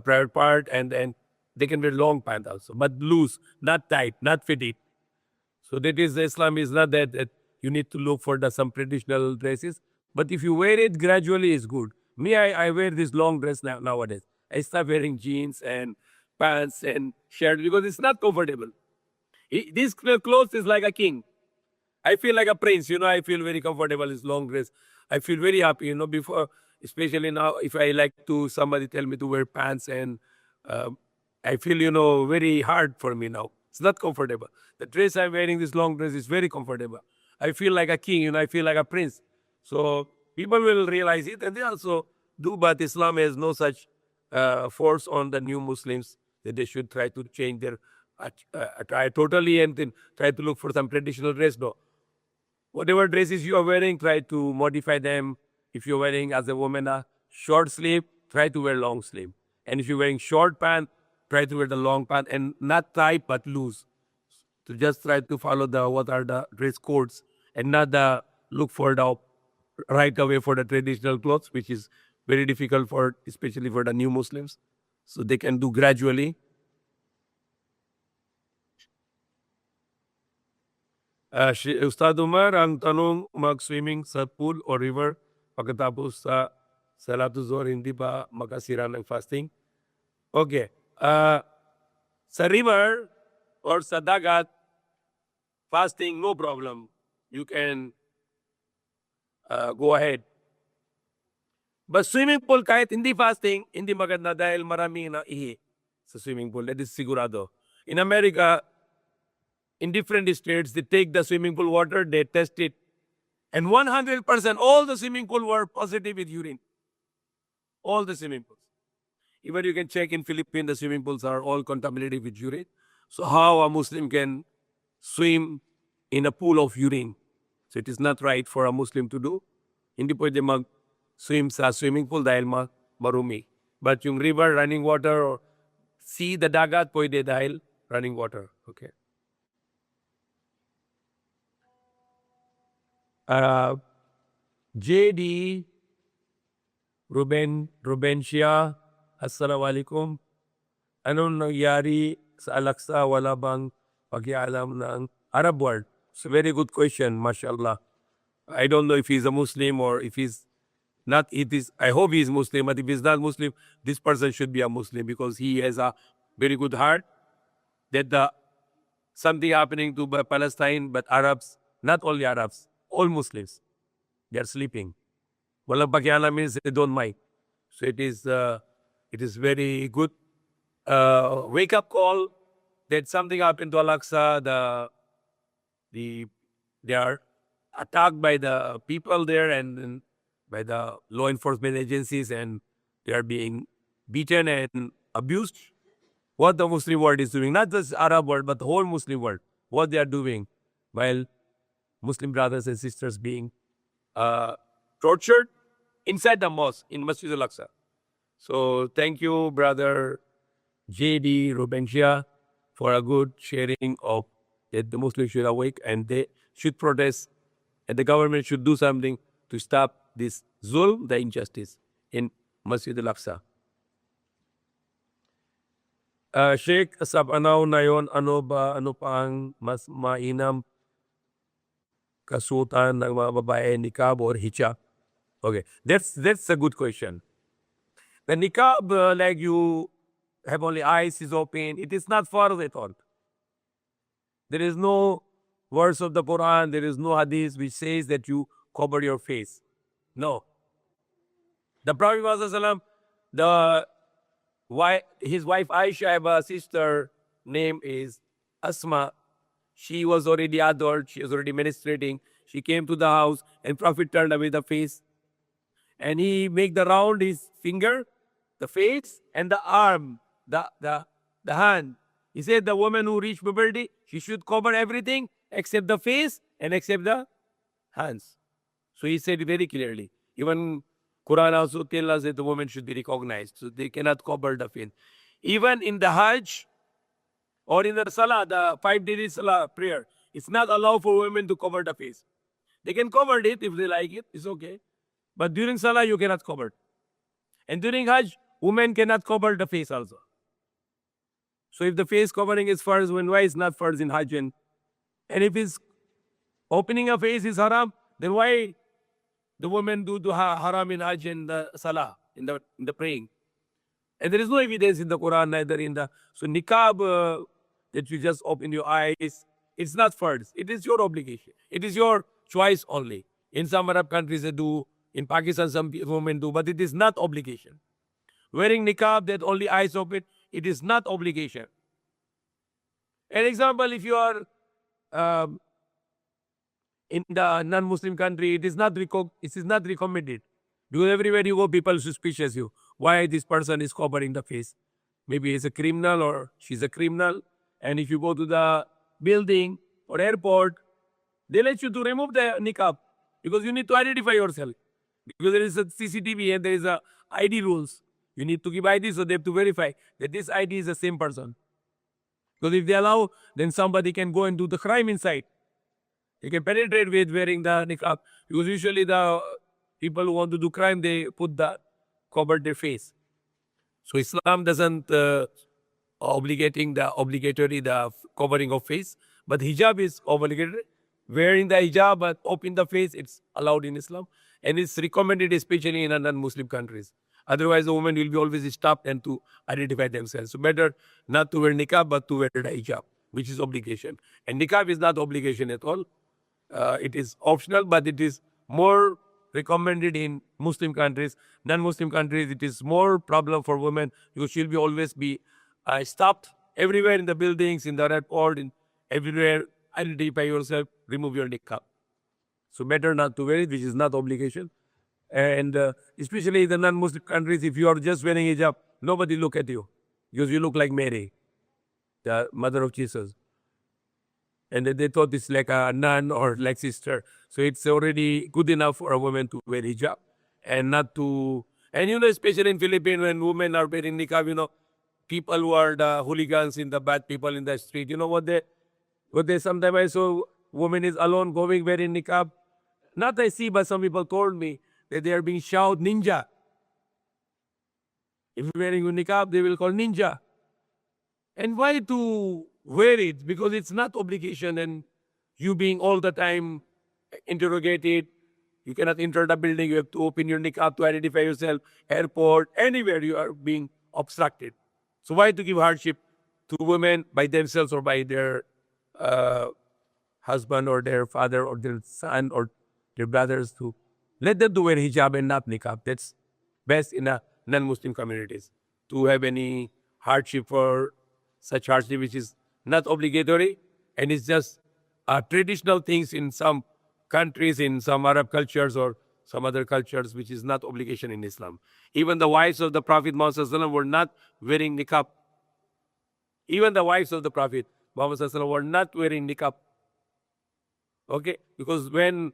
private part, and then they can wear long pant also, but loose, not tight, not fitted. So that is Islam is not that you need to look for some traditional dresses. But if you wear it gradually, it's good. Me, I wear this long dress nowadays. I start wearing jeans and pants and shirt because it's not comfortable. This clothes is like a king. I feel like a prince, I feel very comfortable in long dress. I feel very happy, before, especially now, if I like to, somebody tell me to wear pants and uh, I feel, very hard for me now. It's not comfortable. The dress I'm wearing, this long dress, is very comfortable. I feel like a king, I feel like a prince. So people will realize it and they also do, but Islam has no such force on the new Muslims that they should try to change their attire totally and then try to look for some traditional dress. No, whatever dresses you are wearing, try to modify them. If you're wearing as a woman a short sleeve, try to wear long sleeve. And if you're wearing short pant, try to wear the long pant and not tight but loose. To just try to follow what are the dress codes and not look for the right away for the traditional clothes, which is very difficult for especially for the new Muslims. So they can do gradually. Ustad Umar, ang tanong, mag-swimming sa pool o river pagkatapos sa Salatul Zuhr, hindi ba makasira ng fasting? Okay. Sa river or sa dagat, fasting, no problem. You can go ahead. But swimming pool, kahit hindi fasting, hindi maganda dahil marami na ihi sa swimming pool. That is sigurado. In America, in different states, they take the swimming pool water, they test it, and 100%, all the swimming pool were positive with urine. All the swimming pools. Even you can check in Philippines, the swimming pools are all contaminated with urine. So how a Muslim can swim in a pool of urine? So it is not right for a Muslim to do. Hindi pwede mag-swim sa swimming pool dahil marumi. But yung river, running water, or sea, the dagat, pwede dahil running water. Okay. JD Rubencia, Assalamualaikum. Anong nangyari sa Al-Aqsa? Wala bang pakialam ng Arab world? It's a very good question, mashallah. I don't know if he's a Muslim or if he's not. I hope he's Muslim, but if he's not Muslim, this person should be a Muslim because he has a very good heart that something happening to Palestine, but Arabs, not only Arabs, all Muslims, they are sleeping. Walang pakialam means they don't mind. So it is very good wake-up call that something happened to Al-Aqsa. They are attacked by the people there and by the law enforcement agencies, and they are being beaten and abused. What the Muslim world is doing, not just Arab world, but the whole Muslim world, what they are doing, while Muslim brothers and sisters being tortured inside the mosque in Masjid Al-Aqsa. So thank you, brother JD Rubencia, for a good sharing of that the Muslims should awake and they should protest, and the government should do something to stop this zulm, the injustice in Masjid Al-Aqsa. Sheikh, sa panahon na yon, ano pa ang mas mainam kasuotan ng mga babae, niqab or hijab? Okay, that's a good question. The niqab, like you have only eyes is open, it is not farz at all. There is no verse of the Quran, there is no hadith which says that you cover your face. No. The Prophet ﷺ, his wife Aisha have a sister, name is Asma. She was already adult, she was already menstruating. She came to the house and Prophet turned away the face. And he make the round his finger, the face, and the arm, the hand. He said the woman who reached puberty, she should cover everything except the face and except the hands. So he said it very clearly. Even Quran also tells us that the woman should be recognized, so they cannot cover the face. Even in the Hajj or in the Salah, the 5 daily Salah prayer, it's not allowed for women to cover the face. They can cover it if they like it, it's okay. But during Salah, you cannot cover it. And during Hajj, women cannot cover the face also. So if the face covering is first, when why is not first in Hajj? And if it's opening a face is haram, then why the women do haram in Hajj and the Salah, in the praying? And there is no evidence in the Quran, neither in the... So niqab, that you just open your eyes, it's not first. It is your obligation. It is your choice only. In some Arab countries they do, in Pakistan some women do, but it is not obligation. Wearing niqab that only eyes open, it is not obligation. An example, if you are in the non-Muslim country, it is not recommended. Because everywhere you go, people suspicious you. Why this person is covering the face? Maybe he's a criminal or she's a criminal. And if you go to the building or airport, they let you to remove the niqab because you need to identify yourself. Because there is a CCTV and there is a ID rules. You need to give ID, so they have to verify that this ID is the same person. Because if they allow, then somebody can go and do the crime inside. They can penetrate with wearing the niqab. Because usually the people who want to do crime, they cover their face. So Islam doesn't obligatory the covering of face, but hijab is obligatory. Wearing the hijab but open the face, it's allowed in Islam, and it's recommended especially in non-Muslim countries. Otherwise, the woman will be always stopped and to identify themselves. So better not to wear niqab, but to wear the hijab, which is obligation. And niqab is not obligation at all. It is optional, but it is more recommended in Muslim countries. Non-Muslim countries, it is more problem for women because she'll be always be stopped everywhere in the buildings, in the airport, in everywhere. Identify yourself, remove your niqab. So better not to wear it, which is not obligation. And especially in the non-Muslim countries, if you are just wearing hijab, nobody look at you because you look like Mary, the mother of Jesus. And they thought it's like a nun or like sister. So it's already good enough for a woman to wear hijab and not to... And especially in Philippines, when women are wearing niqab, people who are the hooligans in the bad people in the street, what they sometimes I saw woman is alone going wearing niqab. Not I see, but some people told me that they are being shouted ninja. If you're wearing a niqab, they will call ninja. And why to wear it? Because it's not obligation, and you being all the time interrogated. You cannot enter the building. You have to open your niqab to identify yourself. Airport, anywhere you are being obstructed. So why to give hardship to women by themselves or by their husband or their father or their son or their brothers? To let them to wear hijab and not niqab. That's best in a non-Muslim communities. To have any hardship for such hardship which is not obligatory and it's just traditional things in some countries, in some Arab cultures or some other cultures, which is not obligation in Islam. Even the wives of the Prophet Muhammad were not wearing niqab. Even the wives of the Prophet Muhammad were not wearing niqab. Okay? Because when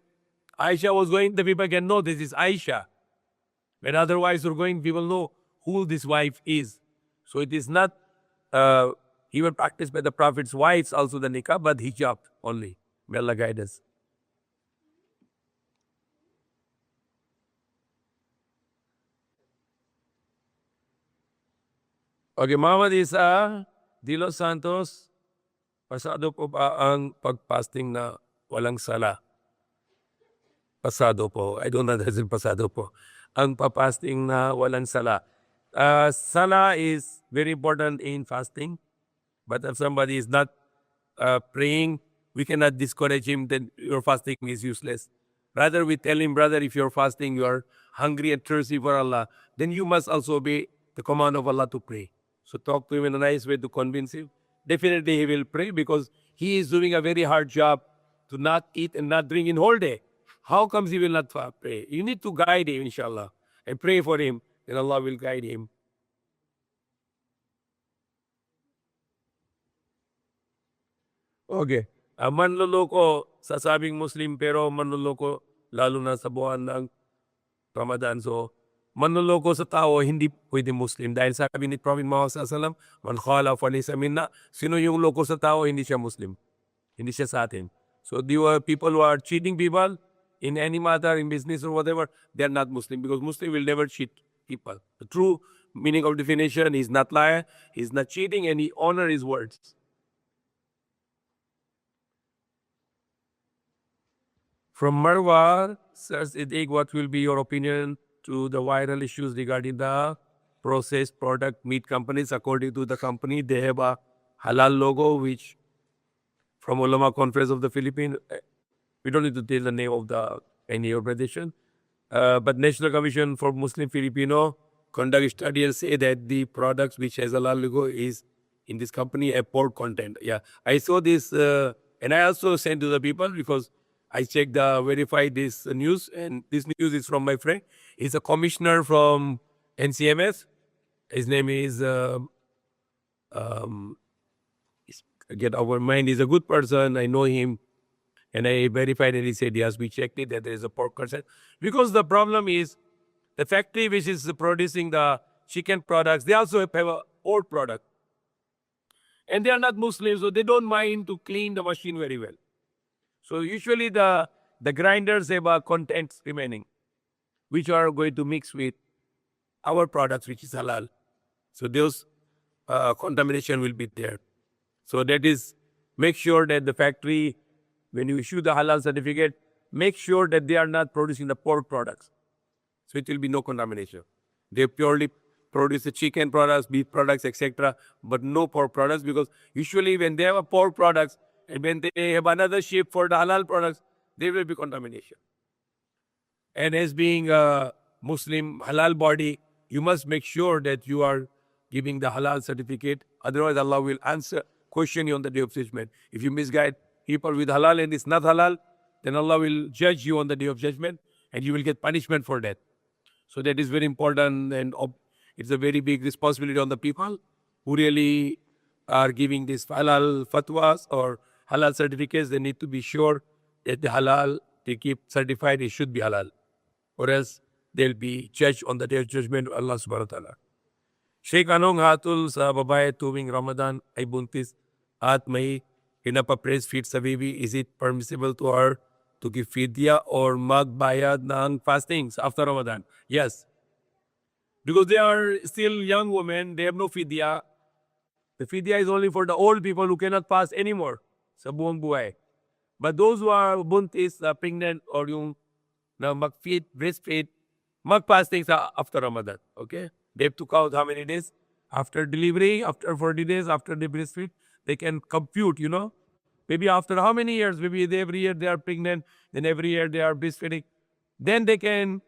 Aisha was going, the people can know this is Aisha. When other wives were going, people know who this wife is. So it is not even practiced by the Prophet's wives also the niqab, but hijab only. May Allah guide us. Okay, Muhammad Isa de Los Santos, pasado po ba ang pag-fasting na walang sala? Pasado po. I don't know if it's pasado po. Ang pa-fasting na walang sala. Sala is very important in fasting. But if somebody is not praying, we cannot discourage him that your fasting is useless. Rather, we tell him, brother, if you're fasting, you are hungry and thirsty for Allah, then you must also obey the command of Allah to pray. So talk to him in a nice way to convince him. Definitely he will pray because he is doing a very hard job to not eat and not drink in whole day. How comes he will not pray? You need to guide him, inshallah, and pray for him, and Allah will guide him. Okay. Manloloko, sasabing Muslim pero manloloko lalo na sa buwan ng Ramadan. So, manloloko sa tao, hindi pwede Muslim. Dahil sabi ni Prophet Muhammad SAW, man khala falaysa minna, sino yung loko sa tao, hindi siya Muslim. Hindi siya sa atin. So people who are cheating people in any matter, in business or whatever, they are not Muslim, because Muslim will never cheat people. The true meaning of definition is not liar, he's not cheating, and he honor his words. From Marwa, Sirs Idig, what will be your opinion to the viral issues regarding the processed product meat companies? According to the company, they have a halal logo, which from Ulama Conference of the Philippines, we don't need to tell the name of any organization, but National Commission for Muslim Filipino conduct study and say that the products which has halal logo is in this company a pork content. Yeah, I saw this, and I also sent to the people because I checked verified this news, and this news is from my friend. He's a commissioner from NCMS. His name is get our mind. He's a good person. I know him, and I verified, and he said yes, we checked it that there is a pork content. Because the problem is the factory which is producing the chicken products, they also have a pork product, and they are not Muslims, so they don't mind to clean the machine very well. So usually the grinders have contents remaining, which are going to mix with our products, which is halal. So those contamination will be there. So that is, make sure that the factory, when you issue the halal certificate, make sure that they are not producing the pork products. So it will be no contamination. They purely produce the chicken products, beef products, etc., but no pork products, because usually when they have a pork products and when they have another ship for the halal products, there will be contamination. And as being a Muslim halal body, you must make sure that you are giving the halal certificate. Otherwise, Allah will question you on the day of judgment. If you misguide people with halal and it's not halal, then Allah will judge you on the day of judgment, and you will get punishment for that. So that is very important, and it's a very big responsibility on the people who really are giving these halal fatwas or halal certificates. They need to be sure that the halal they keep certified, it should be halal, or else they'll be judged on the day of judgment of Allah subhanahu wa ta'ala. Sheikh, anong hatol sa babae tuwing Ramadan ay buntis at may pinapa-breastfeed sa baby? Is it permissible to her to give fidya or magbayad ng fastings after Ramadan? Yes. Because they are still young women, they have no fidya. The fidya is only for the old people who cannot fast anymore sa buong buhay. But those who are buntis, pregnant, or yung na mag-feed, breastfeed, mag-fasting sa after Ramadan. Okay? They have to count how many days after delivery, after 40 days, after they breastfeed. They can compute, maybe after how many years, maybe every year they are pregnant, then every year they are breastfeeding. Then they can,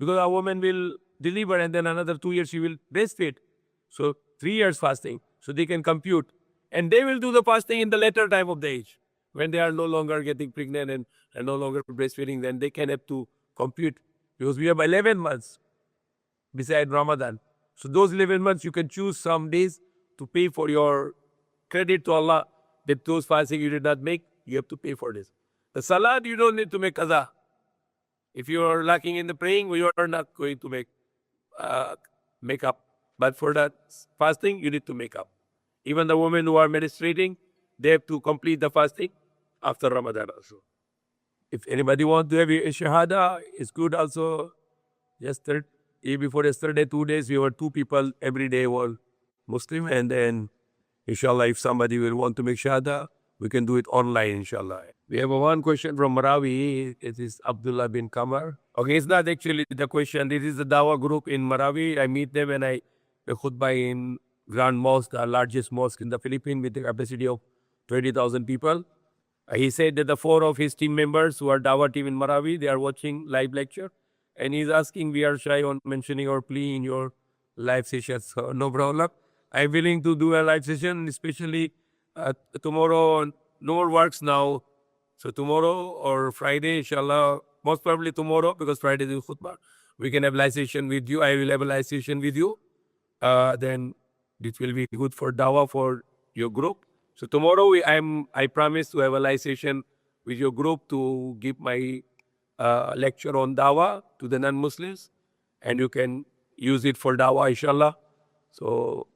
because a woman will deliver and then another 2 years she will breastfeed. So 3 years fasting. So they can compute. And they will do the fasting in the later time of the age. When they are no longer getting pregnant and no longer breastfeeding, then they can have to compute. Because we have 11 months beside Ramadan. So those 11 months, you can choose some days to pay for your credit to Allah, that those fasting you did not make, you have to pay for this. The salat, you don't need to make qaza. If you are lacking in the praying, you are not going to make up. But for that fasting, you need to make up. Even the women who are menstruating, they have to complete the fasting after Ramadan also. If anybody wants to have a shahada, it's good also. Yesterday, before yesterday, 2 days, we were 2 people every day were Muslim. And then, inshallah, if somebody will want to make shahada, we can do it online, inshallah. We have one question from Marawi. It is Abdullah bin Kamar. Okay, it's not actually the question. This is the Dawa group in Marawi. I meet them and I khutbah in Grand Mosque, the largest mosque in the Philippines with a capacity of 20,000 people. He said that the 4 of his team members who are Dawa team in Marawi, they are watching live lecture. And he's asking, we are shy on mentioning our plea in your live sessions. So no problem. I'm willing to do a live session, especially tomorrow. No more works now. So tomorrow or Friday, inshallah, most probably tomorrow, because Friday is khutbah, we can have live session with you. I will have a live session with you. Then it will be good for Dawa for your group. So tomorrow I promise to have a live session with your group to give my lecture on Dawa to the non-Muslims. and you can use it for dawah, inshallah. So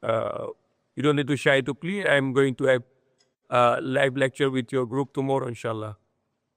you don't need to shy to please. I'm going to have a live lecture with your group tomorrow, inshallah.